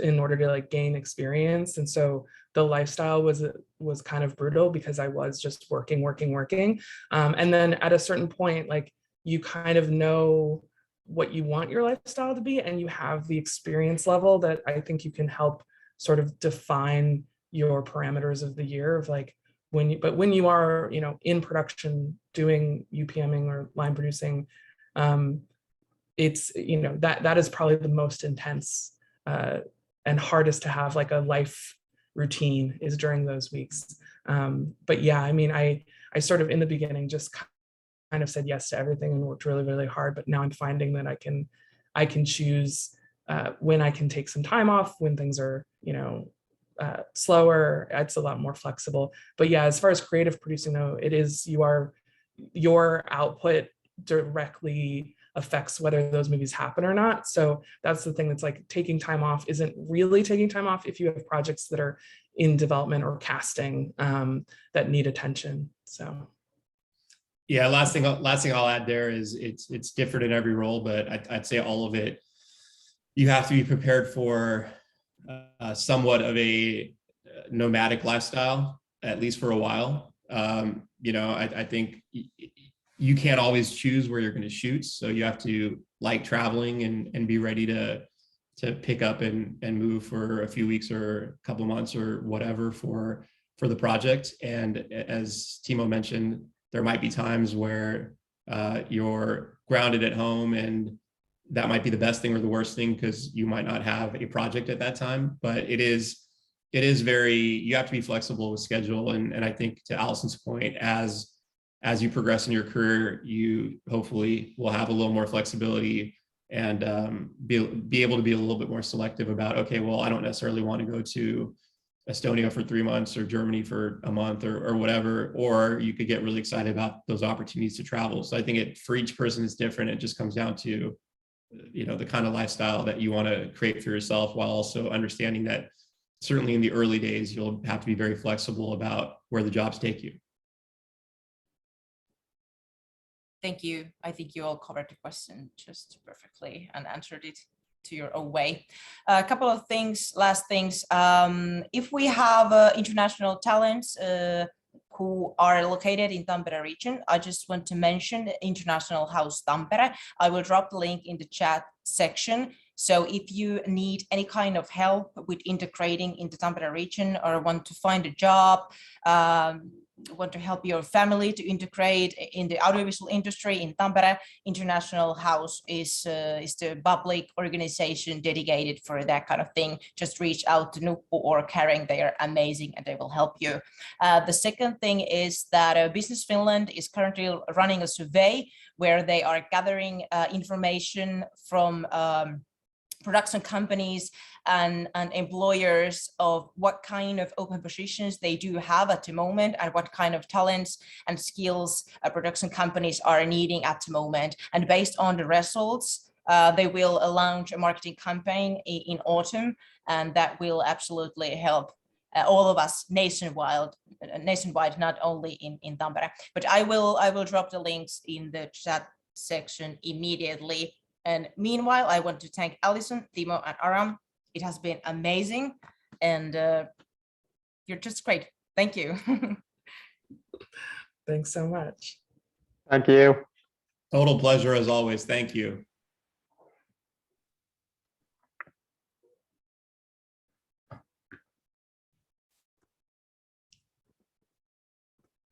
in order to like gain experience. And so the lifestyle was kind of brutal because I was just working. And then at a certain point, like, you kind of know what you want your lifestyle to be, and you have the experience level that I think you can help sort of define your parameters of the year of like, when you are, you know, in production doing UPMing or line producing, it's, you know, that is probably the most intense and hardest to have like a life routine is during those weeks. But yeah, I mean, I sort of in the beginning just of said yes to everything and worked really, really hard. But now I'm finding that I can choose when I can take some time off, when things are, slower. It's a lot more flexible. But yeah, as far as creative producing though, it is, your output directly affects whether those movies happen or not. So that's the thing, that's like taking time off isn't really taking time off if you have projects that are in development or casting that need attention. So yeah, last thing I'll add there is it's different in every role, but I'd say all of it, you have to be prepared for somewhat of a nomadic lifestyle, at least for a while. I think you can't always choose where you're going to shoot, so you have to like traveling and be ready to pick up and move for a few weeks or a couple months or whatever for the project. And as Timo mentioned, there might be times where you're grounded at home, and that might be the best thing or the worst thing because you might not have a project at that time. But it is very, you have to be flexible with schedule. And I think to Allison's point, as you progress in your career, you hopefully will have a little more flexibility and be able to be a little bit more selective about, okay, well, I don't necessarily want to go to Estonia for 3 months or Germany for a month or whatever, or you could get really excited about those opportunities to travel. So I think for each person it's different. It just comes down to, the kind of lifestyle that you want to create for yourself, while also understanding that certainly in the early days, you'll have to be very flexible about where the jobs take you. Thank you. I think you all covered the question just perfectly and answered it to your own way. A couple of last things. If we have international talents who are located in Tampere region, I just want to mention the International House Tampere. I will drop the link in the chat section. So if you need any kind of help with integrating into Tampere region or want to find a job, want to help your family to integrate in the audiovisual industry in Tampere, International House is the public organization dedicated for that kind of thing. Just reach out to Nuppu or Karen. They are amazing and they will help you. The second thing is that Business Finland is currently running a survey where they are gathering information from production companies and employers of what kind of open positions they do have at the moment and what kind of talents and skills production companies are needing at the moment. And based on the results, they will launch a marketing campaign in autumn, and that will absolutely help all of us nationwide, not only in Tampere. But I will drop the links in the chat section immediately. And meanwhile, I want to thank Allison, Timo, and Aram. It has been amazing, and you're just great. Thank you. Thanks so much. Thank you. Total pleasure as always. Thank you.